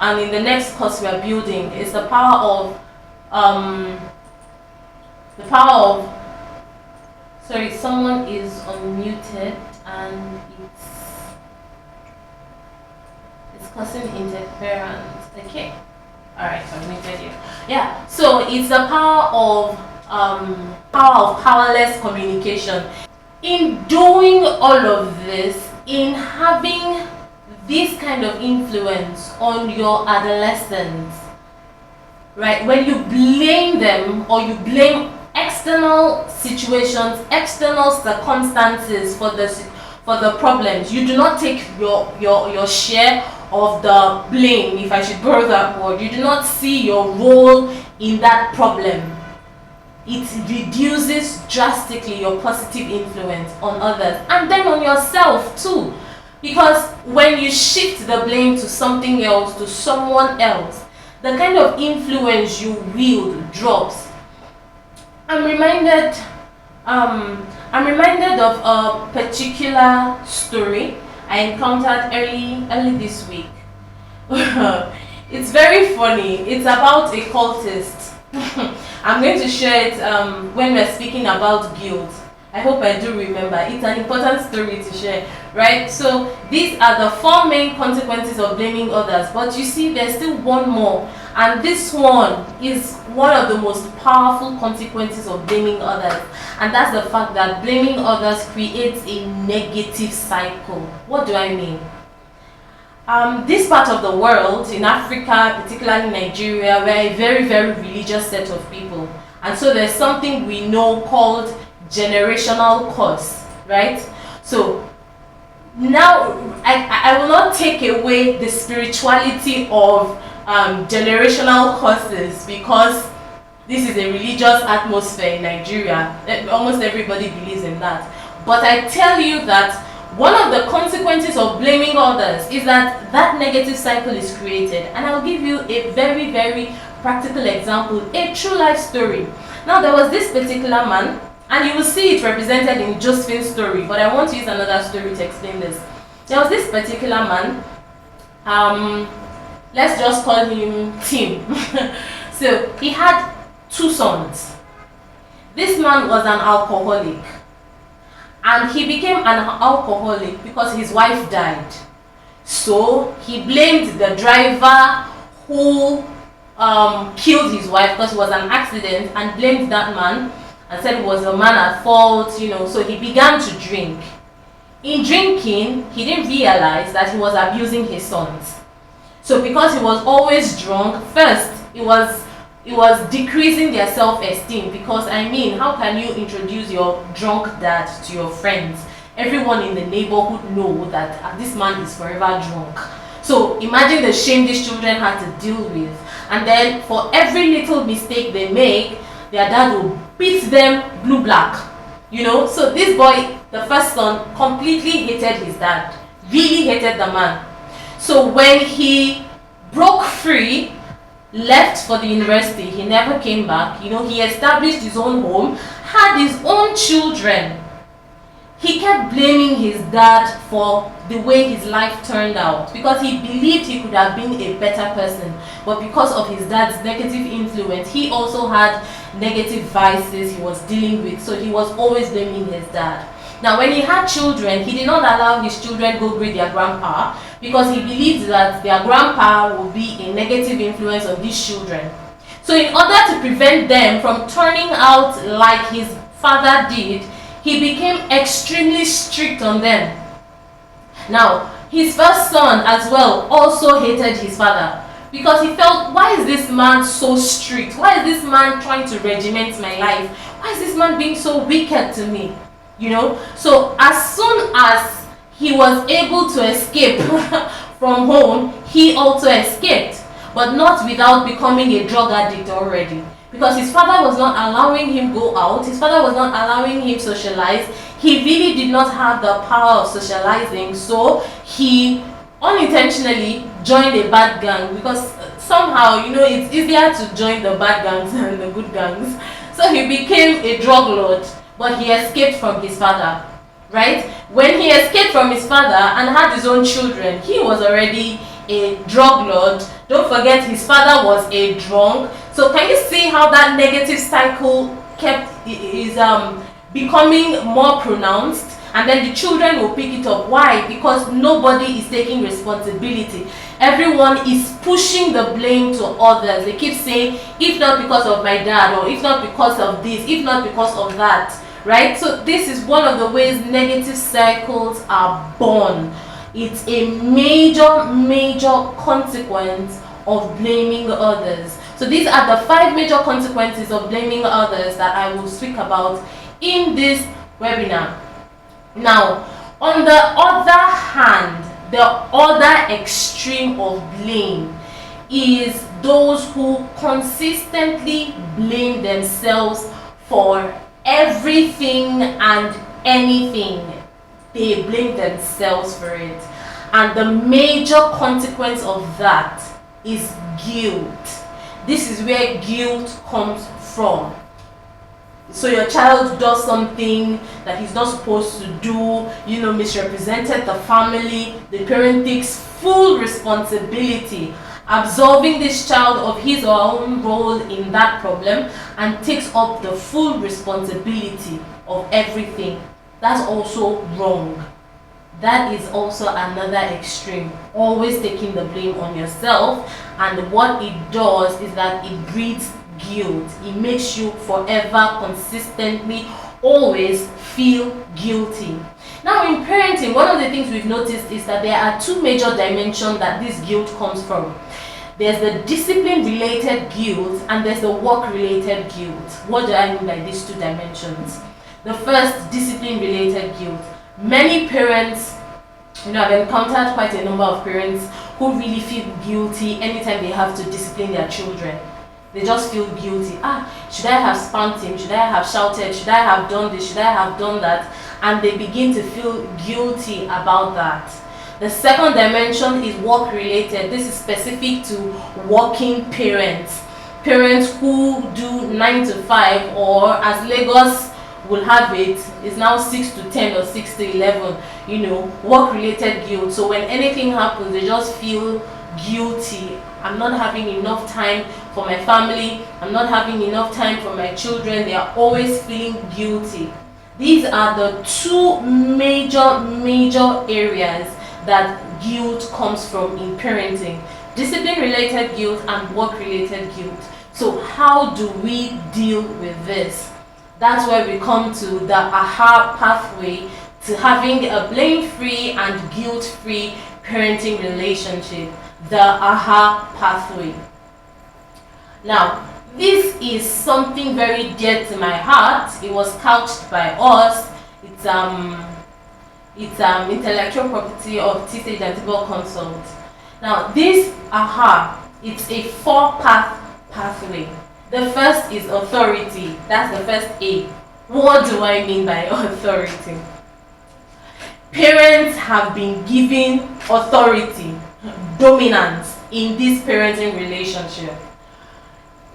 and in the next course we are building. It's the power of sorry, someone is unmuted and it's causing interference. Okay. Alright, so I've muted you. Yeah, so it's the power of powerless communication. In doing all of this, in having this kind of influence on your adolescents, right? When you blame them or you blame external situations, external circumstances for the problems, you do not take your share of the blame, if I should borrow that word. You do not see your role in that problem. It reduces drastically your positive influence on others and then on yourself too. Because when you shift the blame to something else, to someone else, the kind of influence you wield drops. I'm reminded of a particular story I encountered early this week. It's very funny. It's about a cultist. I'm going to share it when we're speaking about guilt. I hope I do remember. It's an important story to share, right? So these are the 4 main consequences of blaming others. But you see, there's still one more. And this one is one of the most powerful consequences of blaming others. And that's the fact that blaming others creates a negative cycle. What do I mean? This part of the world, in Africa, particularly Nigeria, we're a very religious set of people. And so there's something we know called generational curse, right? So now I will not take away the spirituality of generational curses, because this is a religious atmosphere in Nigeria. Almost everybody believes in that. But I tell you that one of the consequences of blaming others is that negative cycle is created. And I'll give you a very practical example, a true life story. Now, there was this particular man, and you will see it represented in Josephine's story, but I want to use another story to explain this. There was this particular man, let's just call him Tim. So he had 2 sons. This man was an alcoholic, and he became an alcoholic because his wife died. So he blamed the driver who killed his wife because it was an accident, and blamed that man and said it was the man at fault, So he began to drink. In drinking, he didn't realize that he was abusing his sons. So because he was always drunk, first it was decreasing their self-esteem, because how can you introduce your drunk dad to your friends? Everyone in the neighborhood know that this man is forever drunk. So imagine the shame these children had to deal with. And then for every little mistake they make, their dad will beat them blue black. So this boy, the first son, completely hated his dad. Really hated the man. So when he broke free, left for the university, he never came back. He established his own home, had his own children. He kept blaming his dad for the way his life turned out, because he believed he could have been a better person. But because of his dad's negative influence, he also had negative vices he was dealing with. So he was always blaming his dad. Now, when he had children, he did not allow his children go greet their grandpa, because he believed that their grandpa would be a negative influence on these children. So in order to prevent them from turning out like his father did, he became extremely strict on them. Now, his first son as well also hated his father, because he felt, why is this man so strict? Why is this man trying to regiment my life? Why is this man being so wicked to me? So as soon as he was able to escape from home, he also escaped, but not without becoming a drug addict already. Because his father was not allowing him go out, his father was not allowing him socialize. He really did not have the power of socializing, so he unintentionally joined a bad gang, because somehow, it's easier to join the bad gangs than the good gangs. So he became a drug lord, but he escaped from his father, right? When he escaped from his father and had his own children, he was already a drug lord. Don't forget, his father was a drunk. So can you see how that negative cycle is becoming more pronounced? And then the children will pick it up. Why? Because nobody is taking responsibility. Everyone is pushing the blame to others. They keep saying, if not because of my dad, or if not because of this, if not because of that, right? So this is one of the ways negative cycles are born. It's a major consequence of blaming others. So these are the 5 major consequences of blaming others that I will speak about in this webinar. Now, on the other hand, the other extreme of blame is those who consistently blame themselves for everything and anything. They blame themselves for it. And the major consequence of that is guilt. This is where guilt comes from. So your child does something that he's not supposed to do, misrepresented the family. The parent takes full responsibility, absolving this child of his or her own role in that problem, and takes up the full responsibility of everything. That's also wrong. That is also another extreme. Always taking the blame on yourself, and what it does is that it breeds guilt. It makes you forever, consistently, always feel guilty. Now, in parenting, one of the things we've noticed is that there are 2 major dimensions that this guilt comes from. There's the discipline-related guilt and there's the work-related guilt. What do I mean by these 2 dimensions? The first, discipline-related guilt. Many parents, I've encountered quite a number of parents who really feel guilty anytime they have to discipline their children. They just feel guilty. Should I have spanked him? Should I have shouted? Should I have done this? Should I have done that? And they begin to feel guilty about that. The second dimension is work related. This is specific to working parents. Parents who do 9 to 5, or as Lagos will have it, is now 6 to 10 or 6 to 11, work related guilt. So when anything happens, they just feel guilty. I'm not having enough time for my family. I'm not having enough time for my children. They are always feeling guilty. These are the 2 major areas that guilt comes from in parenting. discipline-related guilt and work-related guilt. So how do we deal with this? That's where we come to the AHA pathway to having a blame-free and guilt-free parenting relationship. The AHA pathway. Now, this is something very dear to my heart. It was couched by us. It's intellectual property of T-Stage and Tibble Consult. Now, this AHA, it's a 4-path pathway. The first is authority. That's the first A. What do I mean by authority? Parents have been given authority, dominance in this parenting relationship.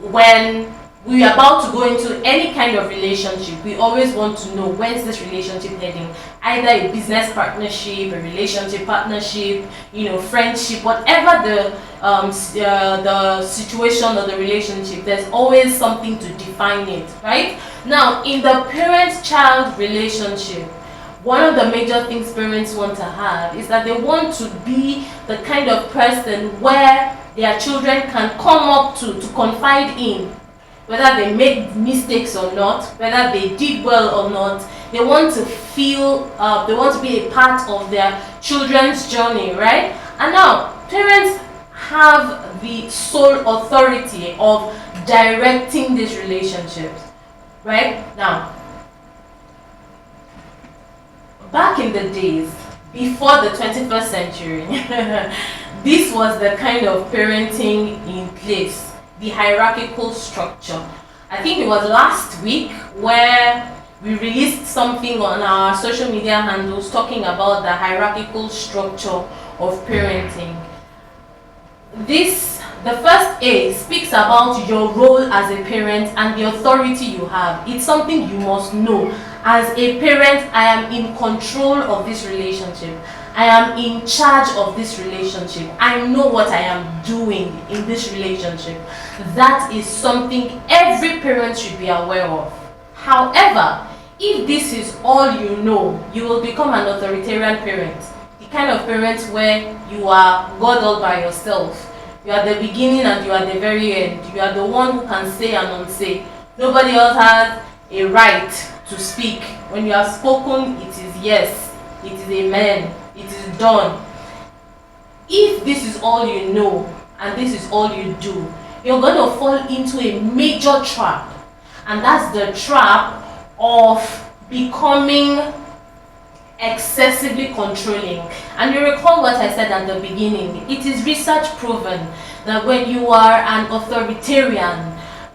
When we are about to go into any kind of relationship, we always want to know, where's this relationship heading? Either a business partnership, a relationship partnership, friendship, whatever the situation or the relationship, there's always something to define it, right? Now, in the parent-child relationship, one of the major things parents want to have is that they want to be the kind of person where their children can come up to confide in, whether they made mistakes or not, whether they did well or not. They want to feel, they want to be a part of their children's journey, right? And now, parents have the sole authority of directing these relationships, right? Now, back in the days, before the 21st century, this was the kind of parenting in place, the hierarchical structure. I think it was last week where we released something on our social media handles talking about the hierarchical structure of parenting. The first A speaks about your role as a parent and the authority you have. It's something you must know. As a parent, I am in control of this relationship. I am in charge of this relationship. I know what I am doing in this relationship. That is something every parent should be aware of. However, if this is all you know, you will become an authoritarian parent. The kind of parent where you are God all by yourself. You are the beginning and you are the very end. You are the one who can say and unsay. Nobody else has a right to speak. When you have spoken, it is yes, it is amen, it is done. If this is all you know and this is all you do, you're going to fall into a major trap. And that's the trap of becoming excessively controlling. And you recall what I said at the beginning. It is research proven that when you are an authoritarian,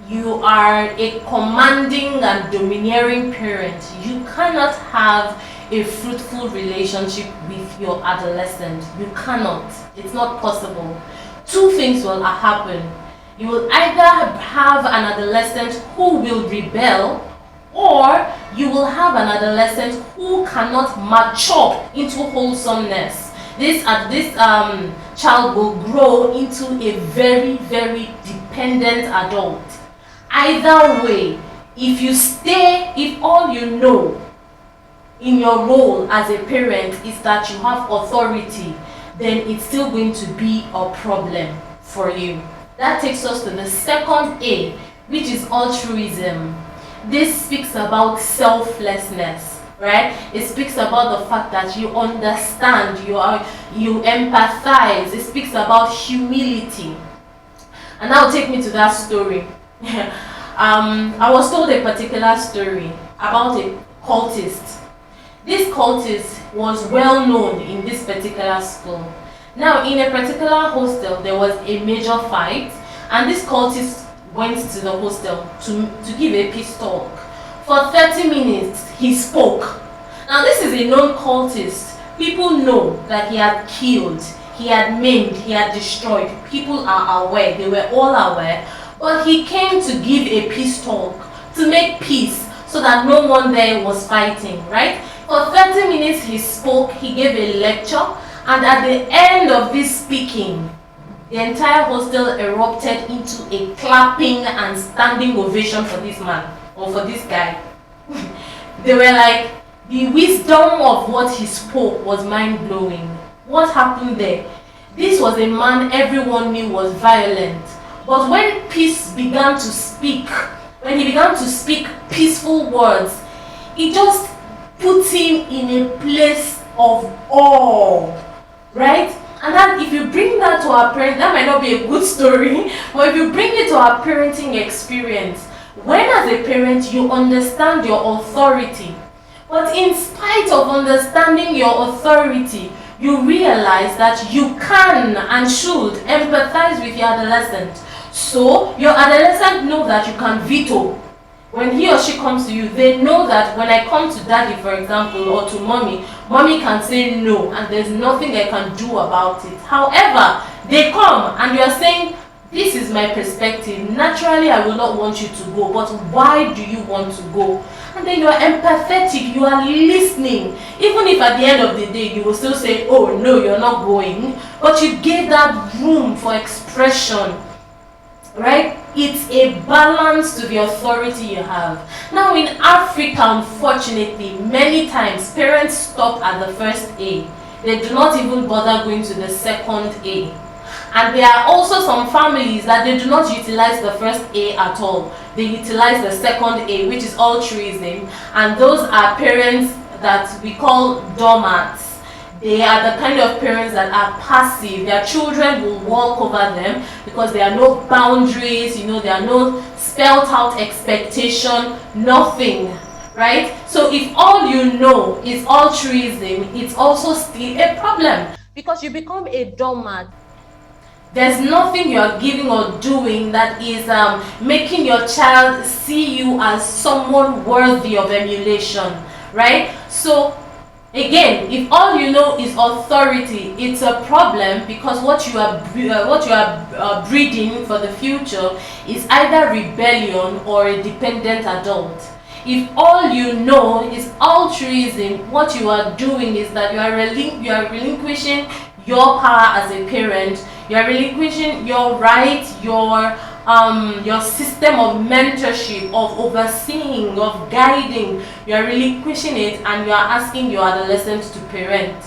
you are a commanding and domineering parent, you cannot have a fruitful relationship with your adolescent. You cannot. It's not possible. Two things will happen. You will either have an adolescent who will rebel, or you will have an adolescent who cannot mature into wholesomeness. This child will grow into a very, very dependent adult. Either way, if all you know in your role as a parent is that you have authority, then it's still going to be a problem for you. That takes us to the second A, which is altruism. This speaks about selflessness, right? It speaks about the fact that you understand, you empathize. It speaks about humility. And that will take me to that story. I was told a particular story about a cultist. This cultist was well known in this particular school. Now, in a particular hostel, there was a major fight, and this cultist went to the hostel to give a peace talk. For 30 minutes, he spoke. Now, this is a known cultist. People know that he had killed, he had maimed, he had destroyed. People are aware, they were all aware. But he came to give a peace talk, to make peace, so that no one there was fighting, right? For 30 minutes he spoke, he gave a lecture, and at the end of this speaking, the entire hostel erupted into a clapping and standing ovation for this man, or for this guy. They were like, the wisdom of what he spoke was mind-blowing. What happened there? This was a man everyone knew was violent. But when peace began to speak, when he began to speak peaceful words, it just put him in a place of awe, right? And that, if you bring that to our parents, that might not be a good story, but if you bring it to our parenting experience, when as a parent you understand your authority, but in spite of understanding your authority, you realize that you can and should empathize with your adolescent. So your adolescent know that you can veto. When he or she comes to you, they know that when I come to daddy, for example, or to mommy, mommy can say no, and there's nothing I can do about it. However, they come and you are saying, this is my perspective. Naturally, I will not want you to go, but why do you want to go? And then you are empathetic, you are listening. Even if at the end of the day, you will still say, oh no, you're not going, but you gave that room for expression, right? It's a balance to the authority you have. Now in Africa, unfortunately, many times parents stop at the first A. They do not even bother going to the second A. And there are also some families that they do not utilize the first A at all. They utilize the second A, which is altruism. And those are parents that we call doormats. They are the kind of parents that are passive. Their children will walk over them because there are no boundaries, there are no spelled out expectation, nothing, right? So if all you know is altruism, it's also still a problem because you become a doormat. There's nothing you are giving or doing that is making your child see you as someone worthy of emulation, right? So again, if all you know is authority, it's a problem because what you are breeding for the future is either rebellion or a dependent adult. If all you know is altruism, what you are doing is that you are relinquishing your power as a parent. You are relinquishing your right, your system of mentorship, of overseeing, of guiding. You are relinquishing it and you are asking your adolescent to parent.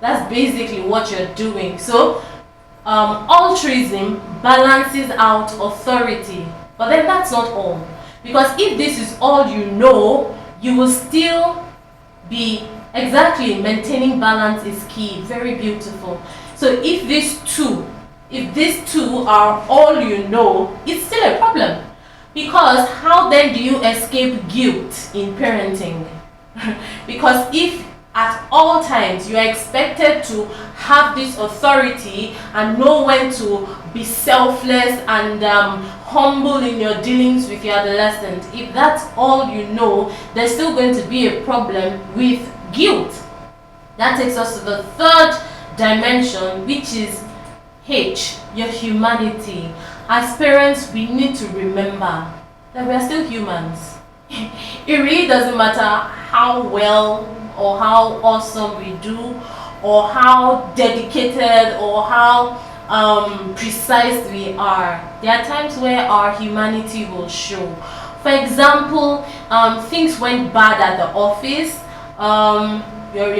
That's basically what you're doing. So altruism balances out authority, but then that's not all, because if this is all you know, you will still be exactly maintaining balance is key. Very beautiful. So if these two are all you know, it's still a problem. Because how then do you escape guilt in parenting? Because if at all times you are expected to have this authority and know when to be selfless and humble in your dealings with your adolescent, if that's all you know, there's still going to be a problem with guilt. That takes us to the third dimension, which is H, your humanity. As parents, we need to remember that we are still humans. It really doesn't matter how well or how awesome we do, or how dedicated or how precise we are. There are times where our humanity will show. For example, things went bad at the office. You're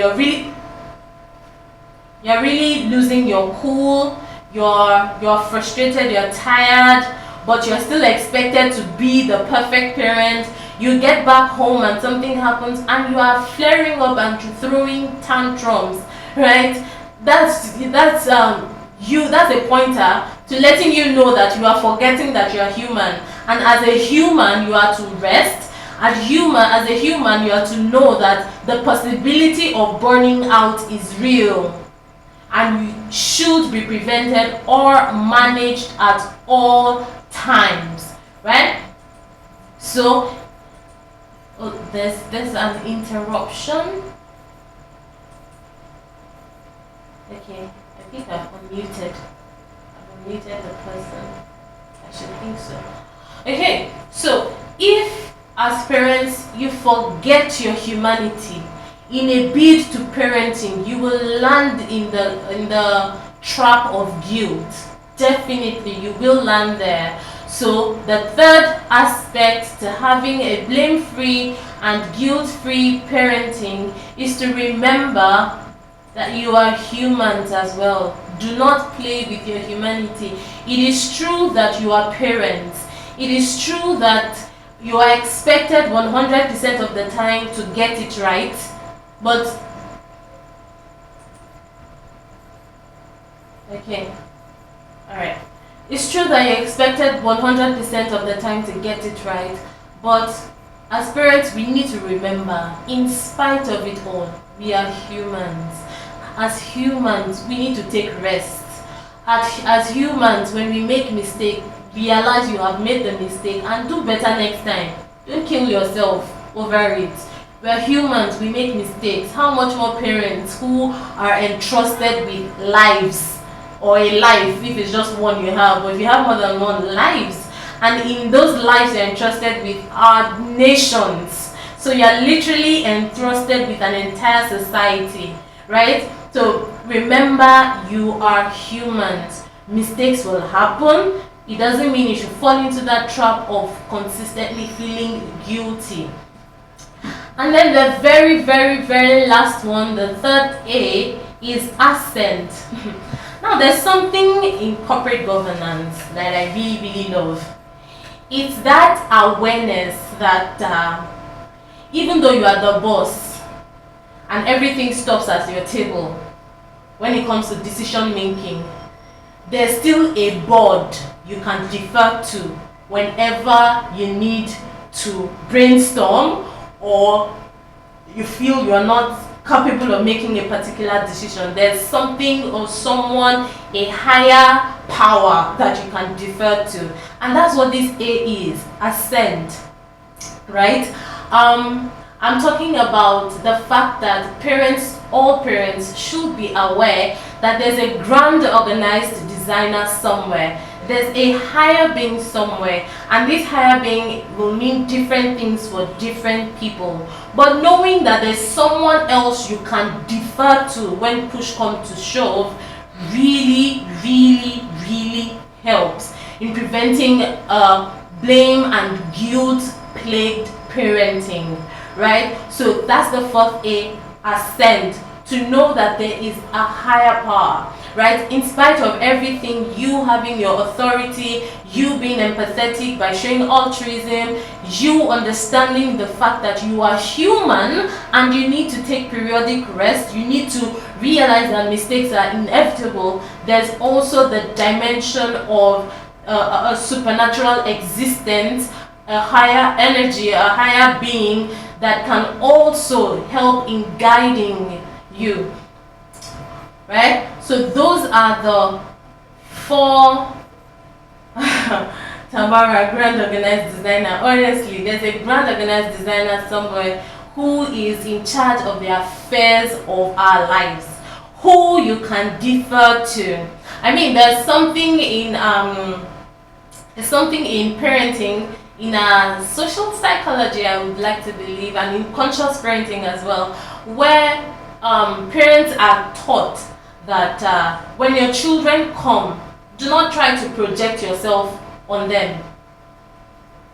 really losing your cool. You're frustrated, you're tired, but you're still expected to be the perfect parent. You get back home and something happens and you are flaring up and throwing tantrums, right? That's a pointer to letting you know that you are forgetting that you are human. And as a human, you are to rest. As a human, you are to know that the possibility of burning out is real and should be prevented or managed at all times, right? So there's an interruption. Okay, I think I've unmuted the person. I should think so. Okay, so if as parents you forget your humanity in a bid to parenting, you will land in the trap of guilt. Definitely, you will land there. So the third aspect to having a blame-free and guilt-free parenting is to remember that you are humans as well. Do not play with your humanity. It is true that you are parents. It is true that you are expected 100% of the time to get it right, but okay, alright. It's true that you're expected 100% of the time to get it right, but as parents, we need to remember, in spite of it all, we are humans. As humans, we need to take rest. As humans, when we make mistake, realize you have made the mistake and do better next time. Don't kill yourself over it. We are humans, we make mistakes. How much more parents who are entrusted with lives, or a life if it's just one you have, but if you have more than one, lives, and in those lives you're entrusted with are nations. So you're literally entrusted with an entire society, right? So remember, you are humans. Mistakes will happen. It doesn't mean you should fall into that trap of consistently feeling guilty. And then the very, very, very last one, the third A, is assent. Now, there's something in corporate governance that I really, really love. It's that awareness that even though you are the boss and everything stops at your table when it comes to decision making, there's still a board you can defer to whenever you need to brainstorm or you feel you're not capable of making a particular decision. There's something or someone, a higher power that you can defer to, and that's what this A is, assent, right? I'm talking about the fact that all parents should be aware that there's a grand organized designer somewhere. There's a higher being somewhere, and this higher being will mean different things for different people. But knowing that there's someone else you can defer to when push comes to shove really, really, really helps in preventing blame and guilt-plagued parenting, right? So that's the fourth A, assent, to know that there is a higher power, right? In spite of everything, you having your authority, you being empathetic by showing altruism, you understanding the fact that you are human and you need to take periodic rest, you need to realize that mistakes are inevitable. There's also the dimension of a supernatural existence, a higher energy, a higher being that can also help in guiding you, right? So those are the four. Tamara, grand organized designer. Honestly, there's a grand organized designer somewhere who is in charge of the affairs of our lives, who you can defer to. I mean, there's something in parenting, in social psychology, I would like to believe, and in conscious parenting as well, where parents are taught that when your children come, do not try to project yourself on them.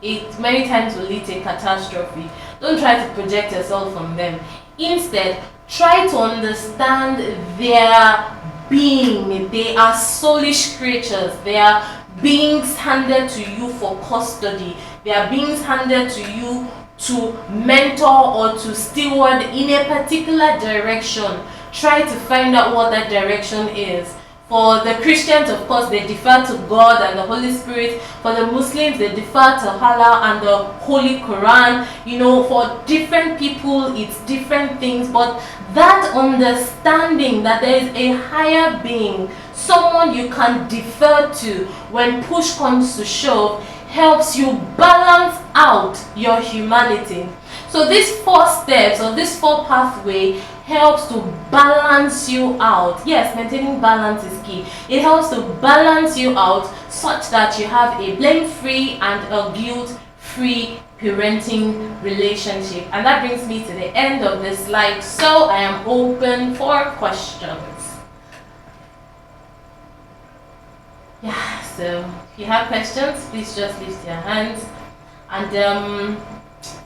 It many times will lead to a catastrophe. Don't try to project yourself on them. Instead, try to understand their being. They are soulish creatures. They are beings handed to you for custody. They are beings handed to you to mentor or to steward in a particular direction. Try to find out what that direction is. For the Christians, of course, they defer to God and the Holy Spirit. For the Muslims, they defer to Allah and the Holy Quran. You know, for different people, it's different things. But that understanding that there is a higher being, someone you can defer to when push comes to shove, helps you balance out your humanity. So these four steps, or this four pathway, helps to balance you out. Yes, maintaining balance is key. It helps to balance you out such that you have a blame-free and a guilt-free parenting relationship. And that brings me to the end of this slide. So I am open for questions. Yeah, so if you have questions, please just lift your hands. And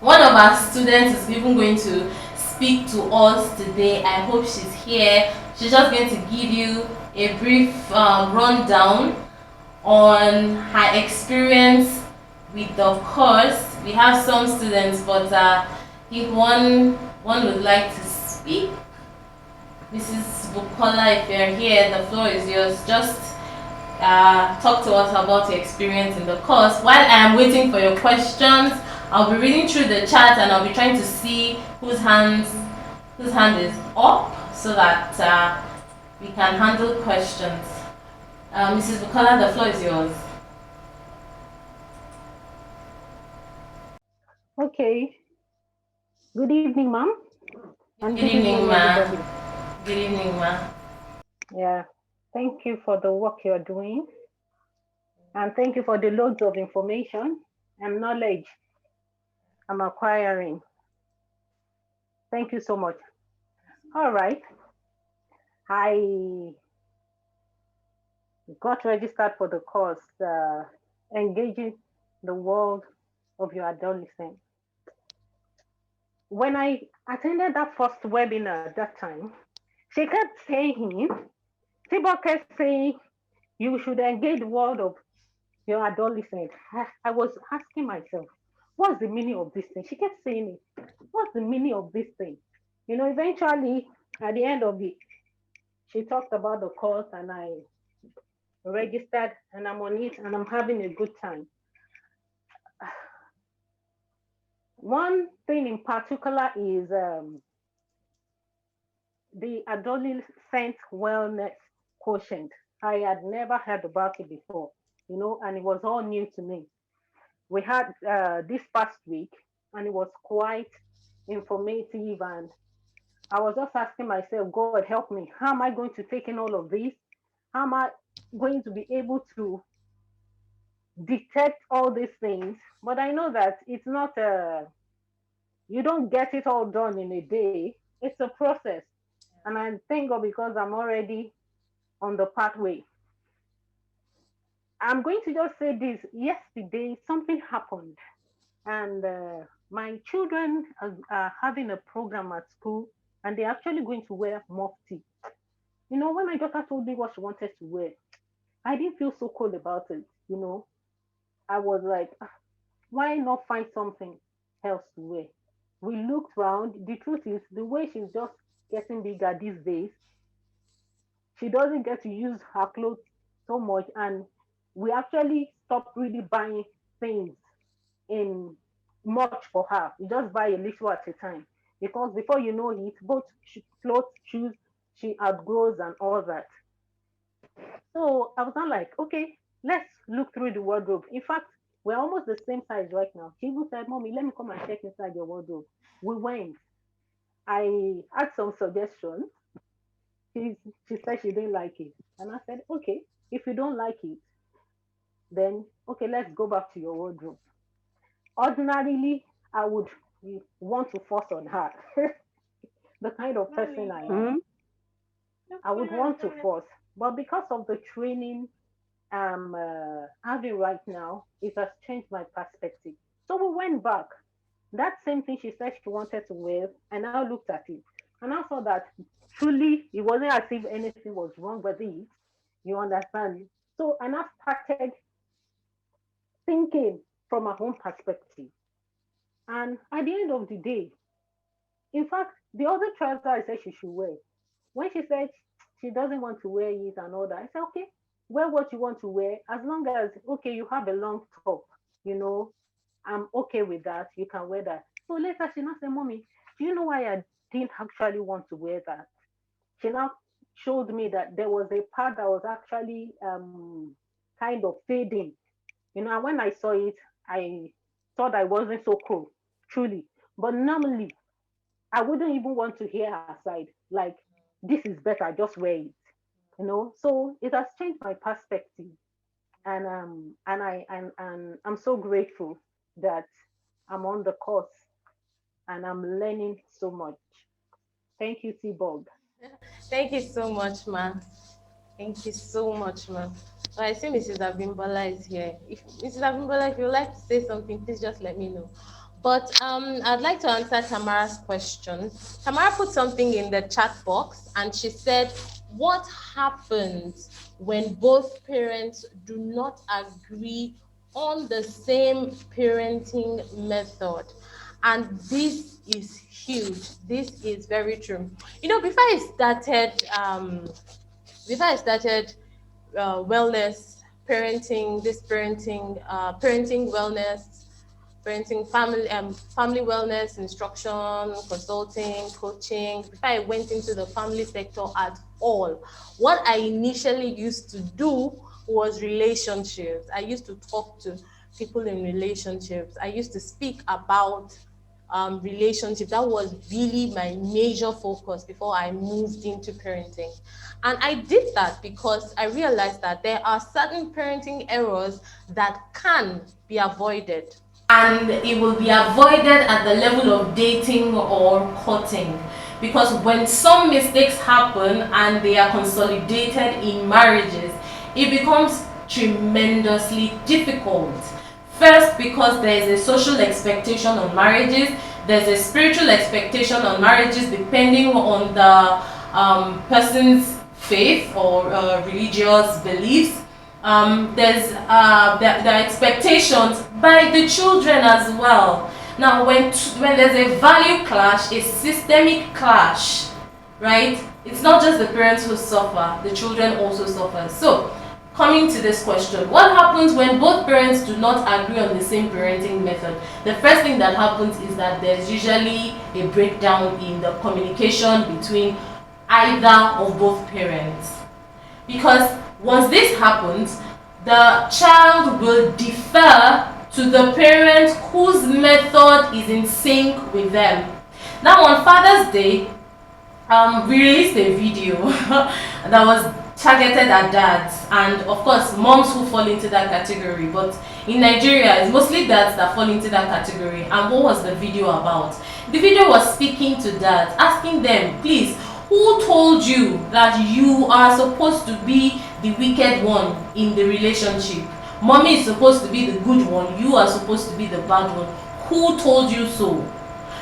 one of our students is even going to speak to us today. I hope she's here. She's just going to give you a brief rundown on her experience with the course. We have some students, but if one would like to speak, Mrs. Bukola, if you're here, the floor is yours. Just talk to us about your experience in the course. While I am waiting for your questions, I'll be reading through the chat and I'll be trying to see whose hand is up so that we can handle questions. Mrs. Bukola, the floor is yours. Okay. Good evening, ma'am. And Good evening, ma. everybody. Good evening, ma. Yeah. Thank you for the work you're doing. And thank you for the loads of information and knowledge I'm acquiring. Thank you so much. All right. I got registered for the course, Engaging the World of Your Adolescent. When I attended that first webinar at that time, she kept saying, Tibo kept saying, you should engage the world of your adolescent. I was asking myself, what's the meaning of this thing? She kept saying it. What's the meaning of this thing? Eventually, at the end of it, she talked about the course and I registered and I'm on it and I'm having a good time. One thing in particular is the adolescent wellness quotient. I had never heard about it before, and it was all new to me. We had this past week, and it was quite informative. And I was just asking myself, God, help me. How am I going to take in all of this? How am I going to be able to detect all these things? But I know that it's not you don't get it all done in a day. It's a process. And I thank God because I'm already on the pathway. I'm going to just say this. Yesterday, something happened, and my children are having a program at school, and they're actually going to wear mufti. When my daughter told me what she wanted to wear, I didn't feel so cool about it. I was like, why not find something else to wear? We looked around. The truth is, the way she's just getting bigger these days, she doesn't get to use her clothes so much, and we actually stopped really buying things in much for her. We just buy a little at a time because before you know it, both clothes, shoes, she outgrows and all that. So I was not like, okay, let's look through the wardrobe. In fact, we're almost the same size right now. She even said, Mommy, let me come and check inside your wardrobe. We went. I had some suggestions. She said she didn't like it. And I said, okay, if you don't like it, then okay, let's go back to your wardrobe. Ordinarily, I would want to force on her. The kind of person I am. I would want to force. But because of the training I'm having right now, it has changed my perspective. So we went back. That same thing she said she wanted to wear, and I looked at it. And I saw that truly it wasn't as if anything was wrong with it. You understand? So, and I started thinking from my own perspective. And at the end of the day, in fact, the other trouser I said she should wear, when she said she doesn't want to wear it and all that, I said, okay, wear what you want to wear. As long as, okay, you have a long top, you know, I'm okay with that. You can wear that. So later she now said, Mommy, do you know why I didn't actually want to wear that? She now showed me that there was a part that was actually kind of fading. And when I saw it, I thought I wasn't so cool, truly. But normally, I wouldn't even want to hear her side. Like, this is better, just wear it. So it has changed my perspective. And I'm so grateful that I'm on the course and I'm learning so much. Thank you, T-Bob. Thank you so much, ma. Thank you so much, ma. Oh, I see Mrs. Abimbola is here. If Mrs. Abimbola, if you would like to say something, please just let me know. But I'd like to answer Tamara's question. Tamara put something in the chat box and she said, what happens when both parents do not agree on the same parenting method? And this is huge. This is very true. Before I started wellness, parenting wellness, parenting family wellness instruction, consulting, coaching. Before I went into the family sector at all, what I initially used to do was relationships. I used to talk to people in relationships. I used to speak about relationship. That was really my major focus before I moved into parenting. And I did that because I realized that there are certain parenting errors that can be avoided. And it will be avoided at the level of dating or courting. Because when some mistakes happen and they are consolidated in marriages, it becomes tremendously difficult. First, because there is a social expectation on marriages, there's a spiritual expectation on marriages depending on the person's faith or religious beliefs. There are expectations by the children as well. Now, when there's a value clash, a systemic clash, right? It's not just the parents who suffer; the children also suffer. So, coming to this question, what happens when both parents do not agree on the same parenting method? The first thing that happens is that there's usually a breakdown in the communication between either of both parents. Because once this happens, the child will defer to the parent whose method is in sync with them. Now, on Father's Day, we released a video that was targeted at dads and of course moms who fall into that category, but in Nigeria it's mostly dads that fall into that category. And what was the video about? The video was speaking to dads, asking them, please, who told you that you are supposed to be the wicked one in the relationship? Mommy is supposed to be the good one, you are supposed to be the bad one. Who told you so?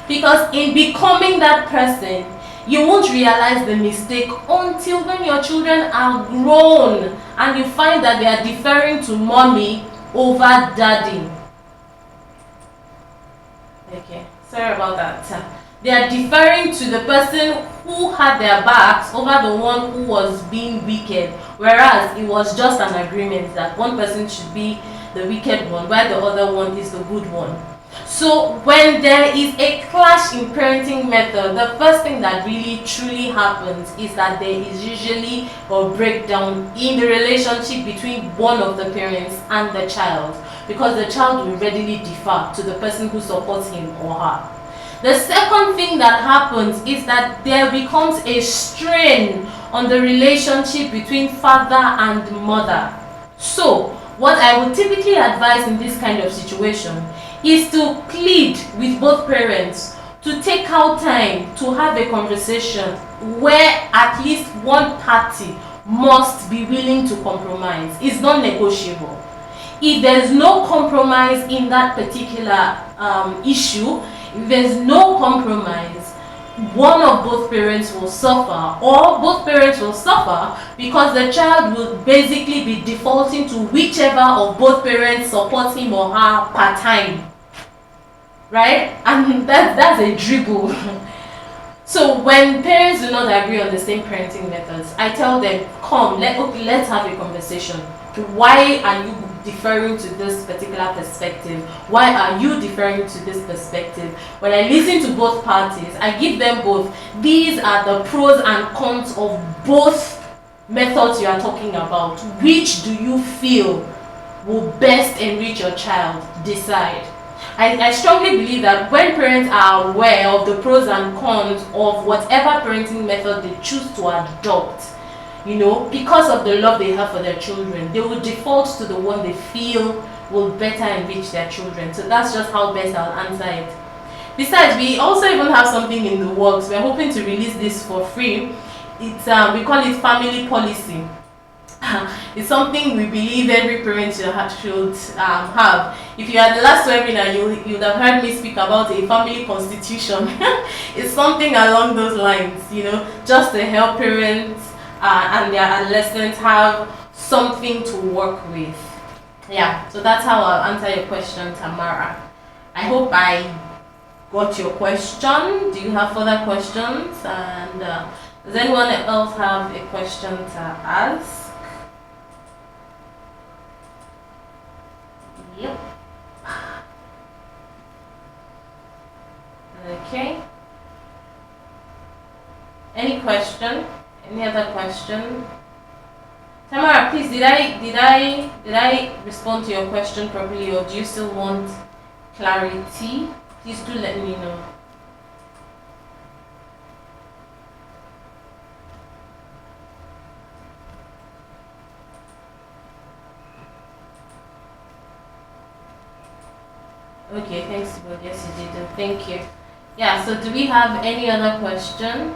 Because in becoming that person, you won't realize the mistake until when your children are grown and you find that they are deferring to mommy over daddy. Okay, sorry about that. They are deferring to the person who had their backs over the one who was being wicked, whereas it was just an agreement that one person should be the wicked one while the other one is the good one. So when there is a clash in parenting method, the first thing that really truly happens is that there is usually a breakdown in the relationship between one of the parents and the child, because the child will readily defer to the person who supports him or her. The second thing that happens is that there becomes a strain on the relationship between father and mother. So what I would typically advise in this kind of situation is to plead with both parents to take out time to have a conversation where at least one party must be willing to compromise. It's not negotiable. If there's no compromise in that particular issue, if there's no compromise, one of both parents will suffer, or both parents will suffer because the child will basically be defaulting to whichever of both parents supports him or her part-time, right? And that's a dribble. So when parents do not agree on the same parenting methods, I tell them, come, let's have a conversation. Why are you deferring to this particular perspective? Why are you deferring to this perspective? When I listen to both parties, I give them both. These are the pros and cons of both methods you are talking about. Which do you feel will best enrich your child? Decide. I strongly believe that when parents are aware of the pros and cons of whatever parenting method they choose to adopt, because of the love they have for their children, they will default to the one they feel will better enrich their children. So that's just how best I'll answer it. Besides, we also even have something in the works. We're hoping to release this for free. It's we call it family policy. It's something we believe every parent should have. If you had the last webinar, you would have heard me speak about a family constitution. It's something along those lines, just to help parents and their adolescents have something to work with. Yeah, so that's how I'll answer your question, Tamara. I hope I got your question. Do you have further questions? And does anyone else have a question to ask? Yep. Okay. Any question? Any other question? Tamara, please, did I respond to your question properly, or do you still want clarity? Please do let me know. Okay, thanks, but yes, you did. Thank you. Yeah, so do we have any other question?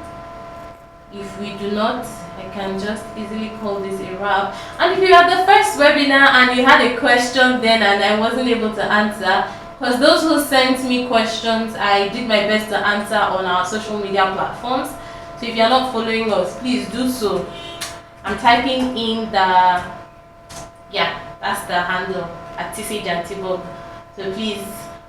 If we do not, I can just easily call this a wrap. And if you had the first webinar and you had a question then and I wasn't able to answer, because those who sent me questions, I did my best to answer on our social media platforms. So if you're not following us, please do so. I'm typing in that's the handle, at TCJantibog. So please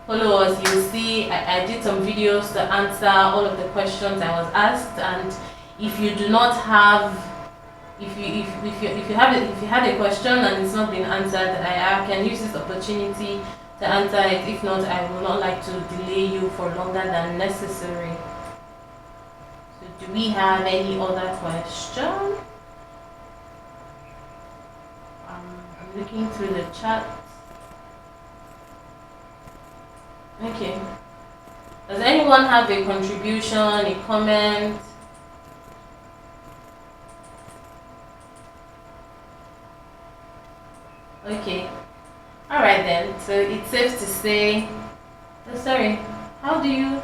follow us. You'll see I did some videos to answer all of the questions I was asked, and if you do not have, if you had a question and it's not been answered, I can use this opportunity to answer it. If not, I will not like to delay you for longer than necessary. So do we have any other question? I'm looking through the chat. Okay. Does anyone have a contribution, a comment? Okay. Alright then. So it's safe to say, sorry, how do you,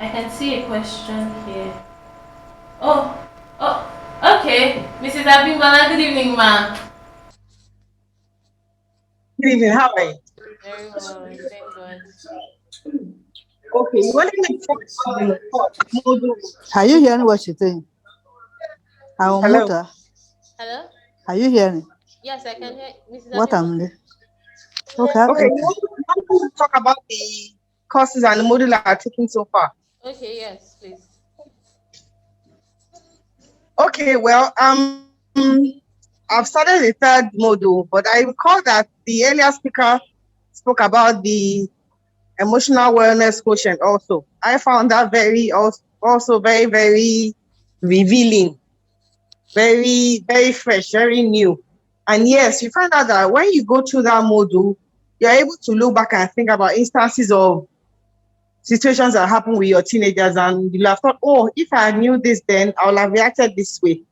I can see a question here. Oh, okay. Mrs. Abimbala, good evening, ma. Good evening, how are you? Very well, thank God. Okay, you wanted me to focus on the model. Are you hearing what she's saying? I will Hello. mute her. Hello? Are you hearing Yes, I can hear Mrs. what Abimbola. I'm doing? Okay, Okay, you want to talk about the courses and the module that are taking so far. Okay, yes, please. Okay, well, I've started the third module, but I recall that the earlier speaker spoke about the emotional wellness quotient also. I found that also very, very revealing, very, very fresh, very new. And yes, you find out that when you go through that module, you're able to look back and think about instances of situations that happen with your teenagers, and you'll have thought, oh, if I knew this then, I would have reacted this way.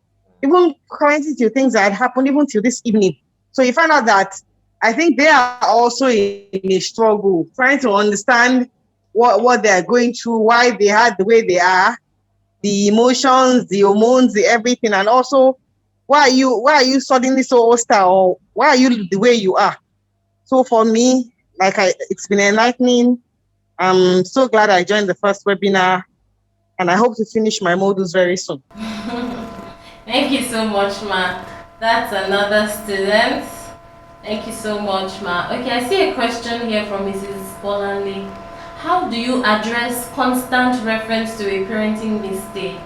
Even currently to things that had happened even till this evening. So you find out that I think they are also in a struggle, trying to understand what they're going through, why they are the way they are, the emotions, the hormones, the everything, and also why are you suddenly so hostile, or why are you the way you are? So for me, it's been enlightening. I'm so glad I joined the first webinar, and I hope to finish my modules very soon. Thank you so much, ma. That's another student. Thank you so much, ma. Okay, I see a question here from Mrs. Bolanley. How do you address constant reference to a parenting mistake?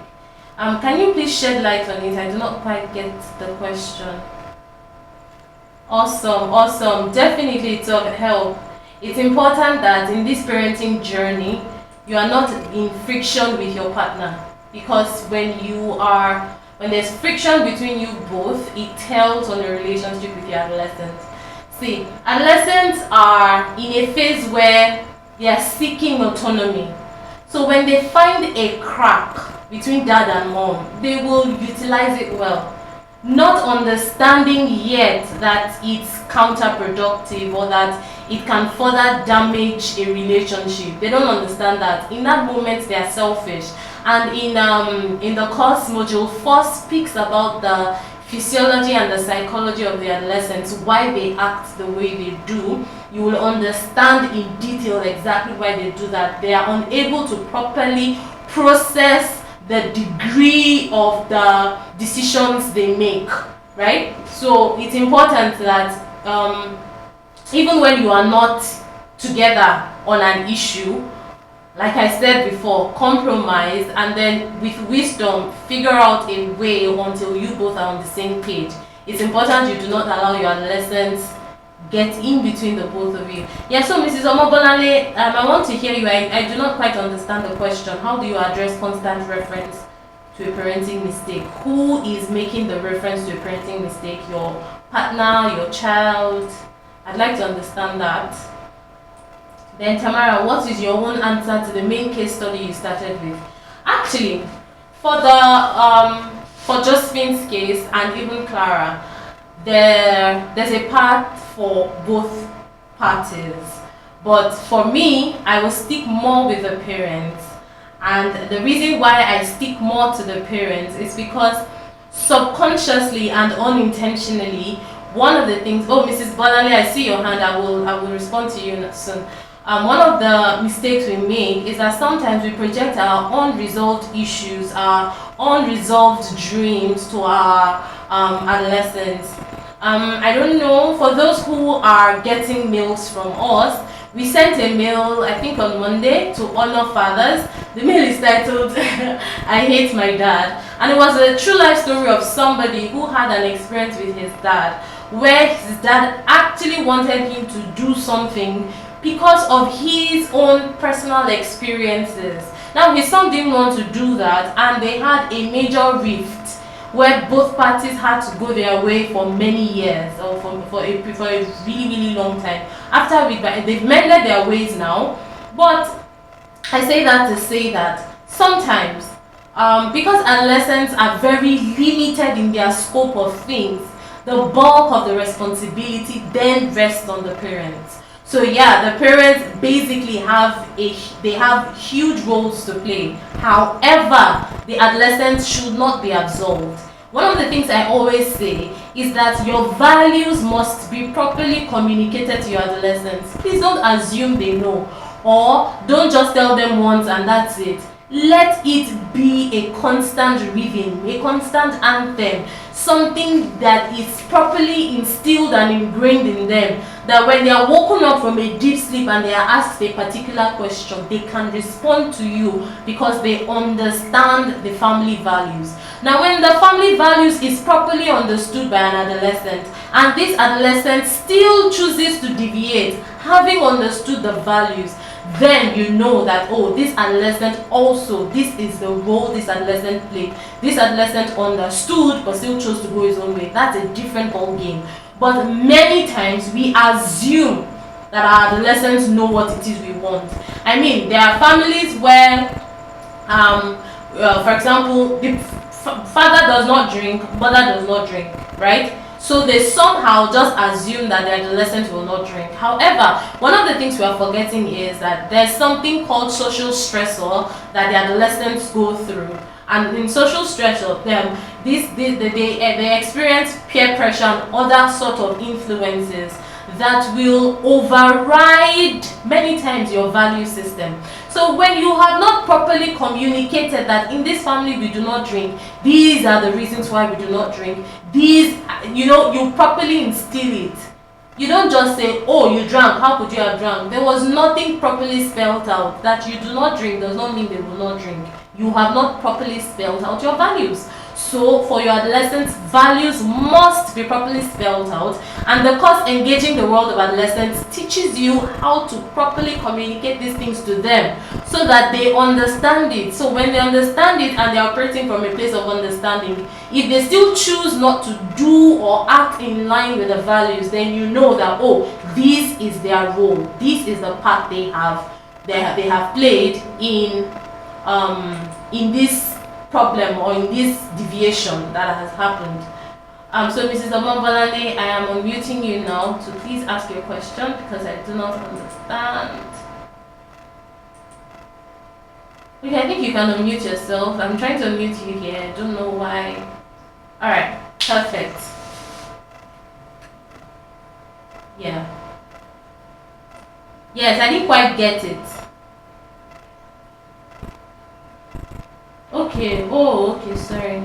Can you please shed light on it? I do not quite get the question. Awesome. Definitely it's of help. It's important that in this parenting journey, you are not in friction with your partner, because when there's friction between you both, it tells on your relationship with your adolescents. See, adolescents are in a phase where they are seeking autonomy. So when they find a crack between dad and mom, they will utilize it well, not understanding yet that it's counterproductive or that it can further damage a relationship. They don't understand that. In that moment, they are selfish. And in the course module 4 speaks about the physiology and the psychology of the adolescents, why they act the way they do, you will understand in detail exactly why they do that. They are unable to properly process the degree of the decisions they make, right? So it's important that even when you are not together on an issue, like I said before, compromise and then with wisdom figure out a way until you both are on the same page. It's important you do not allow your adolescents get in between the both of you. Yeah, so Mrs. Omobolale, I want to hear you. I do not quite understand the question. How do you address constant reference to a parenting mistake? Who is making the reference to a parenting mistake? Your partner, your child? I'd like to understand that. Then Tamara, what is your own answer to the main case study you started with? Actually, for the for Josephine's case and even Clara, there's a part for both parties. But for me, I will stick more with the parents. And the reason why I stick more to the parents is because subconsciously and unintentionally, one of the things, oh Mrs. Bolale, I see your hand, I will respond to you soon. One of the mistakes we make is that sometimes we project our unresolved issues, our unresolved dreams to our adolescents. I don't know, for those who are getting mails from us, we sent a mail, I think on Monday, to honor fathers. The mail is titled, I Hate My Dad. And it was a true life story of somebody who had an experience with his dad, where his dad actually wanted him to do something because of his own personal experiences. Now his son didn't want to do that, and they had a major rift where both parties had to go their way for many years, or for a really long time. After they've mended their ways now, but I say that to say that sometimes because adolescents are very limited in their scope of things, the bulk of the responsibility then rests on the parents. So yeah, the parents basically have huge roles to play. However, the adolescents should not be absolved. One of the things I always say is that your values must be properly communicated to your adolescents. Please don't assume they know, or don't just tell them once and that's it. Let it be a constant rhythm, a constant anthem, something that is properly instilled and ingrained in them, that when they are woken up from a deep sleep and they are asked a particular question, they can respond to you because they understand the family values. Now, when the family values is properly understood by an adolescent, and this adolescent still chooses to deviate, having understood the values, then you know that, oh, this adolescent also, this is the role this adolescent played. This adolescent understood but still chose to go his own way. That's a different ball game. But many times we assume that our adolescents know what it is we want. I mean, there are families where, for example, the father does not drink, mother does not drink, right? So they somehow just assume that the adolescent will not drink. However, one of the things we are forgetting is that there's something called social stressor that the adolescents go through. And in social stressor, they experience peer pressure and other sort of influences that will override many times your value system. So when you have not properly communicated that in this family we do not drink, these are the reasons why we do not drink, these, you properly instill it. You don't just say, oh, you drank, how could you have drunk? There was nothing properly spelled out. That you do not drink does not mean they will not drink. You have not properly spelled out your values. So for your adolescents, values must be properly spelled out, and the course Engaging the World of Adolescents teaches you how to properly communicate these things to them so that they understand it. So when they understand it and they're operating from a place of understanding, if they still choose not to do or act in line with the values, then you know that, oh, this is their role, this is the part they have played in this problem or in this deviation that has happened. So Mrs. Omambalale, I am unmuting you now to please ask your question because I do not understand. Okay, I think you can unmute yourself. I'm trying to unmute you here. I don't know why. Alright. Perfect. Yeah. Yes, I didn't quite get it. Okay. Oh, okay. Sorry.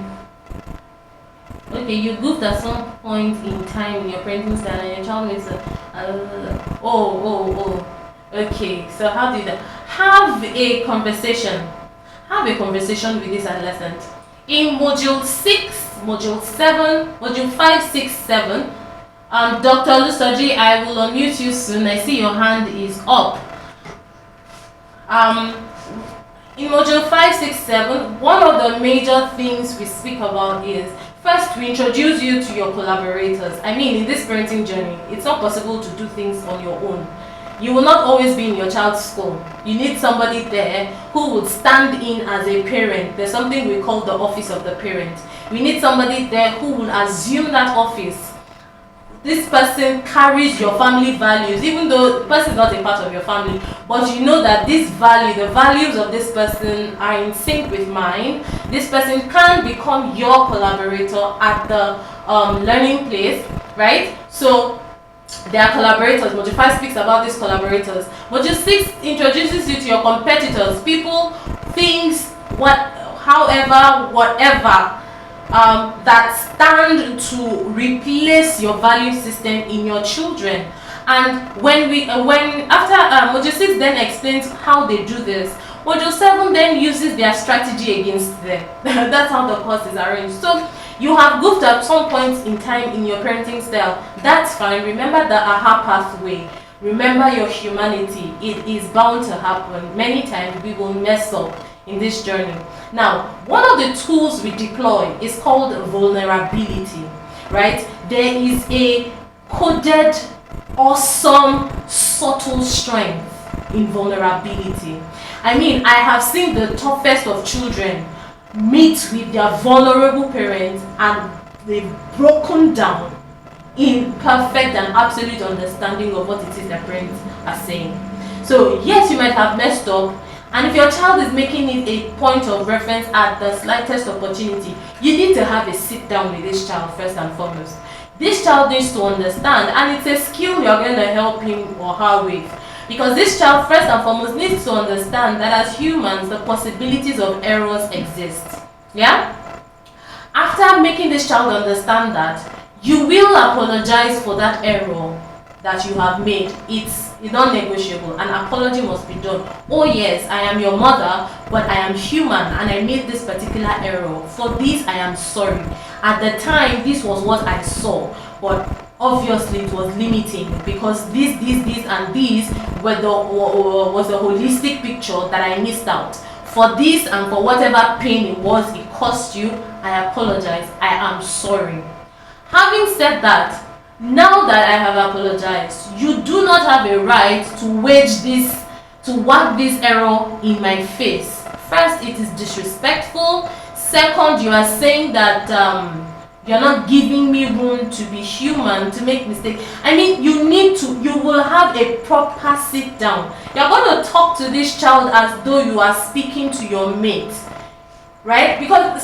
Okay, you goofed at some point in time in your parenting style, and your child makes a. Oh. Okay. So how do you have a conversation? Have a conversation with this adolescent. In module 6, module 7, module 5, 6, 7, Dr. Lusoji, I will unmute you soon. I see your hand is up. In module 5, 6, 7, one of the major things we speak about is first we introduce you to your collaborators. I mean, in this parenting journey, it's not possible to do things on your own. You will not always be in your child's school. You need somebody there who would stand in as a parent. There's something we call the office of the parent. We need somebody there who will assume that office. This person carries your family values, even though the person is not a part of your family, but you know that this value, the values of this person are in sync with mine. This person can become your collaborator at the learning place, right? So they are collaborators. Module 5 speaks about these collaborators. Module 6 introduces you to your competitors, people, things, whatever that stand to replace your value system in your children. And after module 6 then explains how they do this, module 7 then uses their strategy against them. That's how the course is arranged. So you have goofed at some point in time in your parenting style. That's fine. Remember the AHA pathway. Remember your humanity. It is bound to happen. Many times we will mess up in this journey. Now, one of the tools we deploy is called vulnerability, right? There is a coded, awesome, subtle strength in vulnerability. I mean, I have seen the toughest of children meet with their vulnerable parents and they've broken down in perfect and absolute understanding of what it is their parents are saying. So yes, you might have messed up, and if your child is making it a point of reference at the slightest opportunity, you need to have a sit down with this child first and foremost. This child needs to understand, and it's a skill you're going to help him or her with. Because this child first and foremost needs to understand that as humans, the possibilities of errors exist. Yeah? After making this child understand that, you will apologize for that error that you have made. It's non-negotiable. An apology must be done. Oh yes, I am your mother, but I am human and I made this particular error. For this, I am sorry. At the time, this was what I saw, but obviously it was limiting because this and these was the holistic picture that I missed out. For this and for whatever pain it cost you, I apologize. I am sorry. Having said that, now that I have apologized, you do not have a right to whack this error in my face. First, it is disrespectful. Second, you are saying that you're not giving me room to be human, to make mistakes. I mean, you will have a proper sit down. You're going to talk to this child as though you are speaking to your mate. Right? Because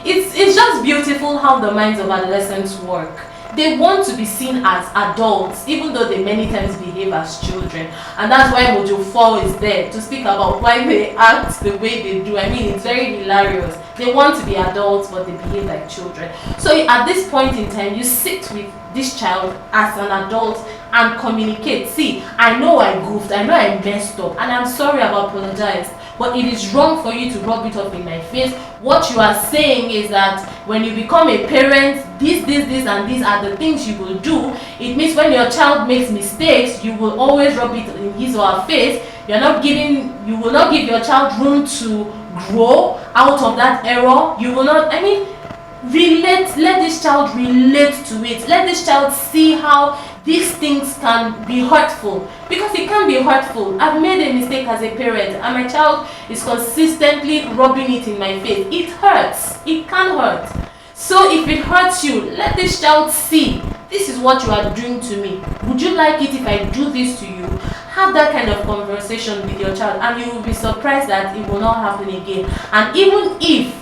it's just beautiful how the minds of adolescents work. They want to be seen as adults, even though they many times behave as children. And that's why module 4 is there, to speak about why they act the way they do. I mean, it's very hilarious. They want to be adults, but they behave like children. So at this point in time, you sit with this child as an adult and communicate. See, I know I goofed, I know I messed up, and I'm sorry, I've apologized. But it is wrong for you to rub it up in my face. What you are saying is that when you become a parent, this and these are the things you will do. It means when your child makes mistakes, you will always rub it in his or her face. You will not give your child room to grow out of that error. You will not, let this child relate to it. Let this child see how these things can be hurtful, because it can be hurtful. I've made a mistake as a parent and my child is consistently rubbing it in my face. It hurts. It can hurt. So if it hurts you, let this child see, this is what you are doing to me. Would you like it if I do this to you? Have that kind of conversation with your child and you will be surprised that it will not happen again. And even if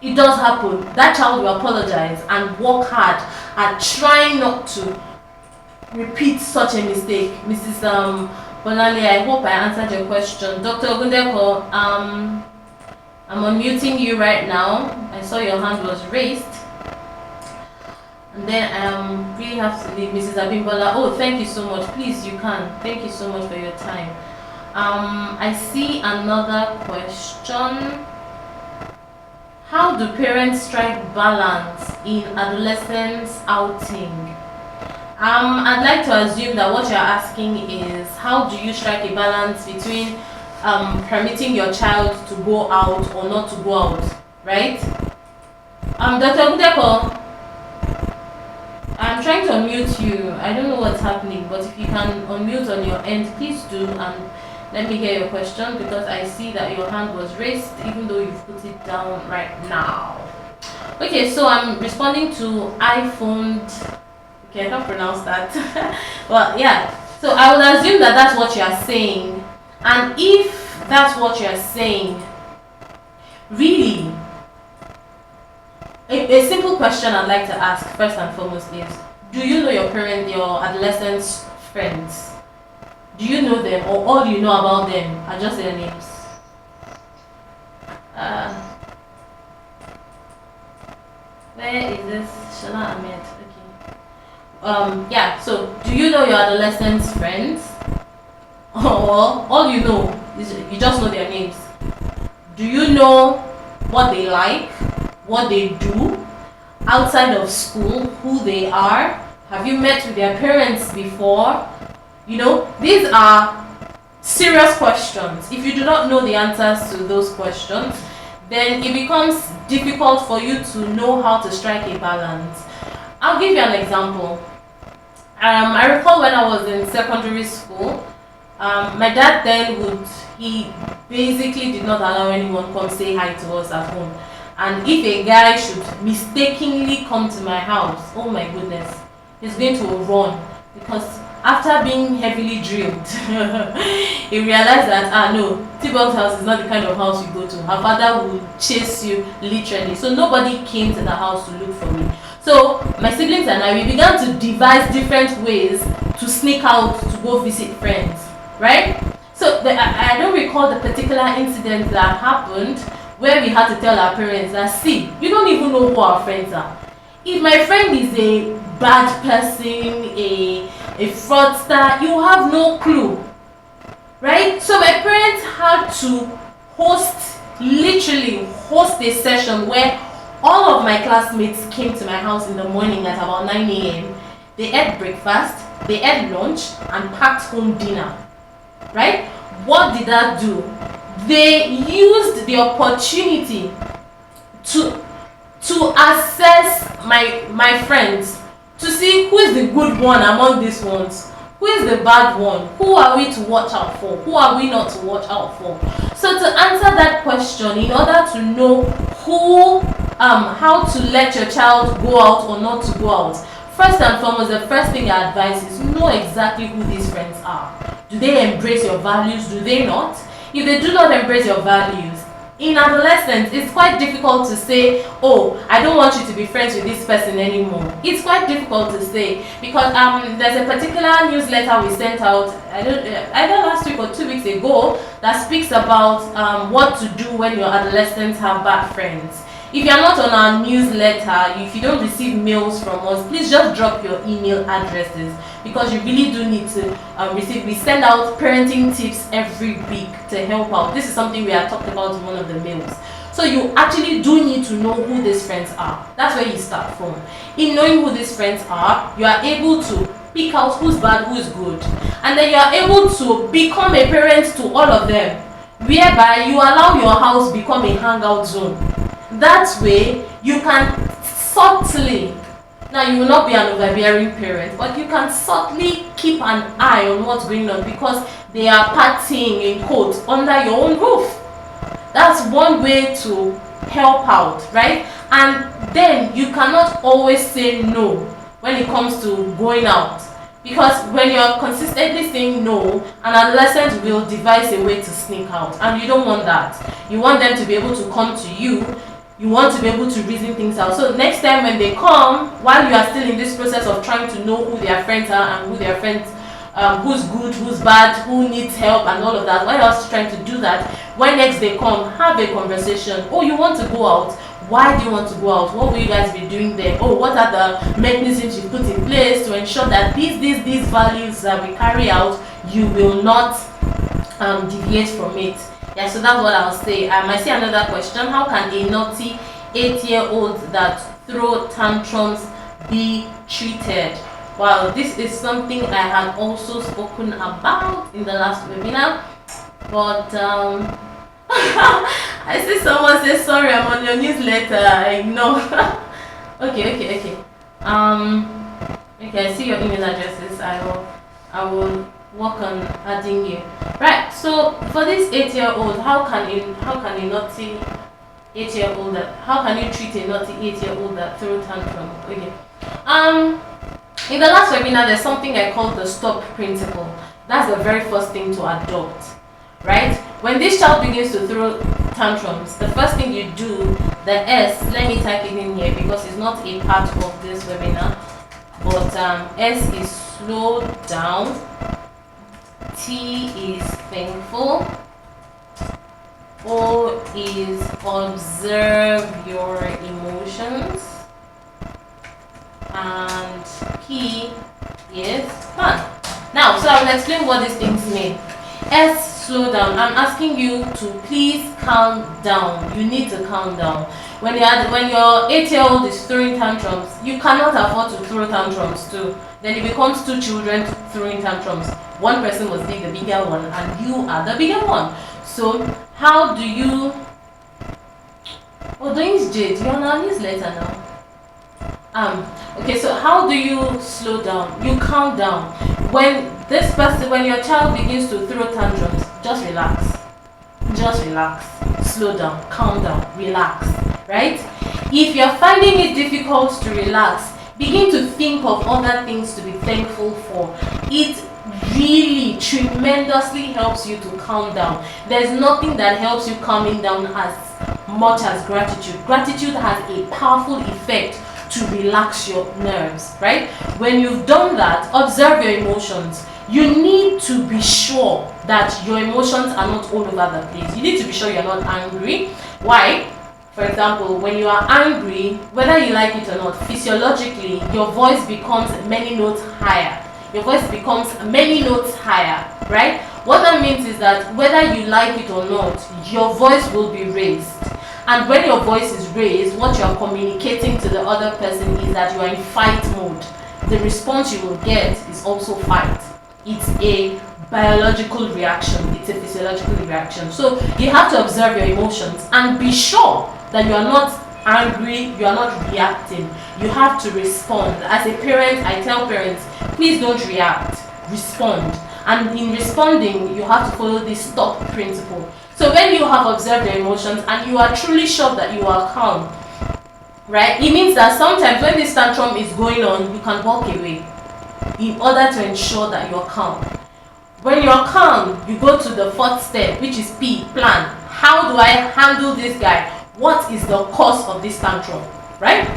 it does happen. That child will apologize and work hard at trying not to repeat such a mistake. Mrs. Bonali, I hope I answered your question. Dr. Ogundeko, I'm unmuting you right now. I saw your hand was raised. And then I really have to leave. Mrs. Abimbola, oh, thank you so much. Please, you can. Thank you so much for your time. I see another question. How do parents strike balance in adolescence outing? I'd like to assume that what you're asking is, how do you strike a balance between permitting your child to go out or not to go out, right? Dr. Gudeko, I'm trying to unmute you. I don't know what's happening, but if you can unmute on your end, please do, and let me hear your question, because I see that your hand was raised, even though you've put it down right now. Okay, so I'm responding to iPhone. Okay, I can't pronounce that. Well, yeah. So I would assume that that's what you're saying. And if that's what you're saying, really, a simple question I'd like to ask first and foremost is, do you know your adolescent's friends? Do you know them, or all you know about them are just their names? Where is this? Shana Ahmed. Okay. Yeah, so do you know your adolescent's friends? Or all you know is you just know their names? Do you know what they like, what they do outside of school, who they are? Have you met with their parents before? You know, these are serious questions. If you do not know the answers to those questions, then it becomes difficult for you to know how to strike a balance. I'll give you an example. I recall when I was in secondary school, my dad then he basically did not allow anyone come say hi to us at home. And if a guy should mistakenly come to my house, oh my goodness, he's going to run, because after being heavily drilled, he realized that, no, T-Bog's house is not the kind of house you go to. Her father would chase you, literally. So nobody came to the house to look for me. So my siblings and I, we began to devise different ways to sneak out to go visit friends, right? So I don't recall the particular incident that happened where we had to tell our parents that, see, you don't even know who our friends are. If my friend is a bad person, a fraudster, you have no clue, right? So my parents had to literally host a session where all of my classmates came to my house in the morning at about 9 a.m. They ate breakfast, they ate lunch, and packed home dinner, right? What did that do? They used the opportunity to assess my friends, to see who is the good one among these ones, who is the bad one, who are we to watch out for, who are we not to watch out for. So to answer that question, in order to know how to let your child go out or not to go out, first and foremost, the first thing I advise is know exactly who these friends are. Do they embrace your values? Do they not? If they do not embrace your values, in adolescence, it's quite difficult to say, oh, I don't want you to be friends with this person anymore. It's quite difficult to say, because there's a particular newsletter we sent out, either last week or 2 weeks ago, that speaks about what to do when your adolescents have bad friends. If you're not on our newsletter, if you don't receive mails from us, please just drop your email addresses, because you really do need to receive. We send out parenting tips every week to help out. This is something we have talked about in one of the mails. So you actually do need to know who these friends are. That's where you start from. In knowing who these friends are, you are able to pick out who's bad, who's good. And then you are able to become a parent to all of them, whereby you allow your house become a hangout zone. That way, you can subtly, now you will not be an overbearing parent, but you can subtly keep an eye on what's going on, because they are partying in quotes under your own roof. That's one way to help out, right? And then you cannot always say no when it comes to going out, because when you're consistently saying no, an adolescent will devise a way to sneak out, and you don't want that. You want them to be able to come to you You want to be able to reason things out. So next time when they come, while you are still in this process of trying to know who their friends are and who their friends, who's good, who's bad, who needs help and all of that, while you're also trying to do that, when next they come, have a conversation. Oh, you want to go out? Why do you want to go out? What will you guys be doing there? Oh, what are the mechanisms you put in place to ensure that these values that we carry out, you will not deviate from it? Yeah, so that's what I'll say. I see another question. How can a naughty 8-year-old that throw tantrums be treated? Wow, this is something I had also spoken about in the last webinar, but I see someone say sorry, I'm on your newsletter. I know. Okay. Okay, I see your email addresses. I will work on adding you. Right. So for this 8-year-old, how can a naughty 8-year-old how can you treat a naughty 8-year-old that throw tantrum? Okay. In the last webinar, there's something I call the stop principle. That's the very first thing to adopt, right? When this child begins to throw tantrums, the first thing you do, the S, let me type it in here because it's not a part of this webinar, but S is slow down, T is thankful, O is observe your emotions, and P is plan. Now, so I will explain what these things mean. S, slow down. I'm asking you to please calm down. You need to calm down. When your 8-year-old is throwing tantrums, you cannot afford to throw tantrums too. Then it becomes two children throwing tantrums. One person must be the bigger one, and you are the bigger one. So how do you? Oh, doing Jade, you're on our newsletter now. Okay, so how do you slow down? You calm down. When your child begins to throw tantrums, just relax. Just relax. Slow down, calm down, relax. Right? If you're finding it difficult to relax, begin to think of other things to be thankful for. It really tremendously helps you to calm down. There's nothing that helps you calming down as much as gratitude. Gratitude has a powerful effect to relax your nerves, right? When you've done that, observe your emotions. You need to be sure that your emotions are not all over the place. You need to be sure you're not angry. Why? For example, when you are angry, whether you like it or not, physiologically, your voice becomes many notes higher. Your voice becomes many notes higher, right? What that means is that whether you like it or not, your voice will be raised. And when your voice is raised, what you are communicating to the other person is that you are in fight mode. The response you will get is also fight. It's a biological reaction. It's a physiological reaction. So you have to observe your emotions and be sure that you are not angry, you are not reacting. You have to respond. As a parent, I tell parents, please don't react, respond. And in responding, you have to follow this stop principle. So when you have observed your emotions and you are truly sure that you are calm, right? It means that sometimes when this tantrum is going on, you can walk away in order to ensure that you're calm. When you're calm, you go to the fourth step, which is P, plan. How do I handle this guy? What is the cause of this tantrum, right?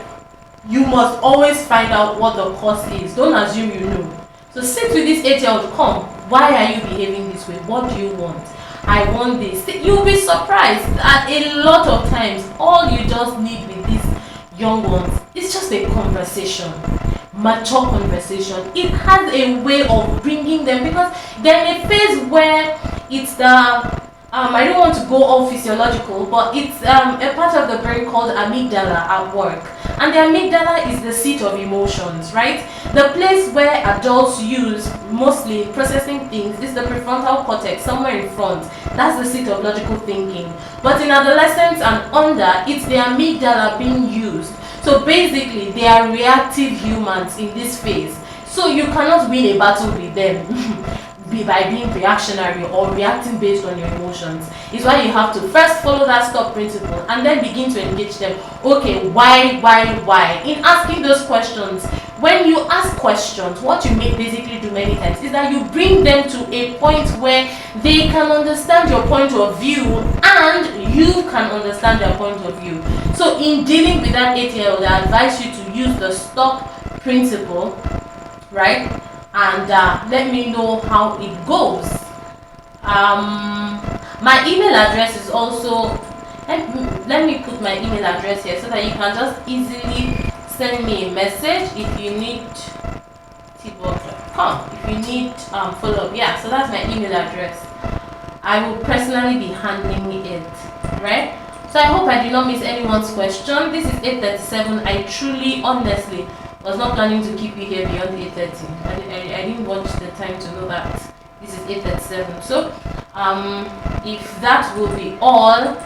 You must always find out what the cause is. Don't assume you know. So sit with this 8-year-old, come. Why are you behaving this way? What do you want? I want this. You'll be surprised that a lot of times all you just need with these young ones is just a conversation, mature conversation. It has a way of bringing them, because they're in a phase where it's the I don't want to go all physiological, but it's a part of the brain called amygdala at work. And the amygdala is the seat of emotions, right? The place where adults use mostly in processing things is the prefrontal cortex, somewhere in front. That's the seat of logical thinking. But in adolescence and under, it's the amygdala being used. So basically, they are reactive humans in this phase. So you cannot win a battle with them by being reactionary or reacting based on your emotions. It's why you have to first follow that stop principle and then begin to engage them. Okay, why? In asking those questions, when you ask questions, what you may basically do many times is that you bring them to a point where they can understand your point of view and you can understand their point of view. So in dealing with that 8-year-old, I advise you to use the stop principle, right? And let me know how it goes. My email address is also, let me put my email address here so that you can just easily send me a message if you need tbox.com, if you need follow-up. Yeah, so that's my email address. I will personally be handling it, right? So I hope I did not miss anyone's question. This is 8:37. I truly, honestly, was not planning to keep you here beyond 8:30. I didn't watch the time to know that this is 8:37. So if that will be all,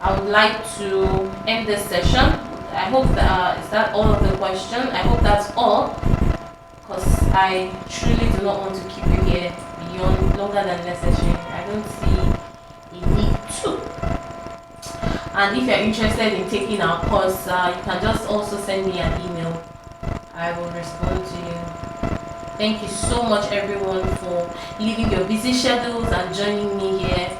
I would like to end this session. I hope that is that all of the questions. I hope that's all, because I truly do not want to keep you here beyond longer than necessary. I don't see a need to. And if you're interested in taking our course, you can just also send me an email. I will respond to you. Thank you so much, everyone, for leaving your busy schedules and joining me here.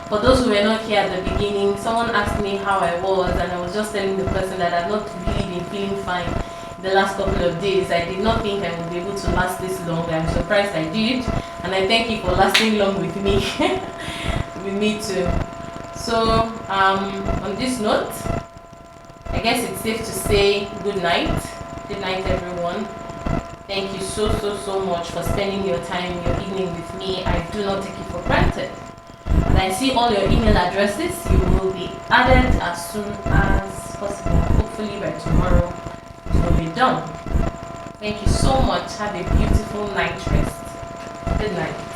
For those who were not here at the beginning, someone asked me how I was, and I was just telling the person that I've not really been feeling fine the last couple of days. I did not think I would be able to last this long. I'm surprised I did, and I thank you for lasting long with me. With me too. So on this note, I guess it's safe to say good night. Good night, everyone. Thank you so much for spending your time, your evening with me. I do not take it for granted. And I see all your email addresses. You will be added as soon as possible. Hopefully by tomorrow it will be done. Thank you so much. Have a beautiful night rest. Good night.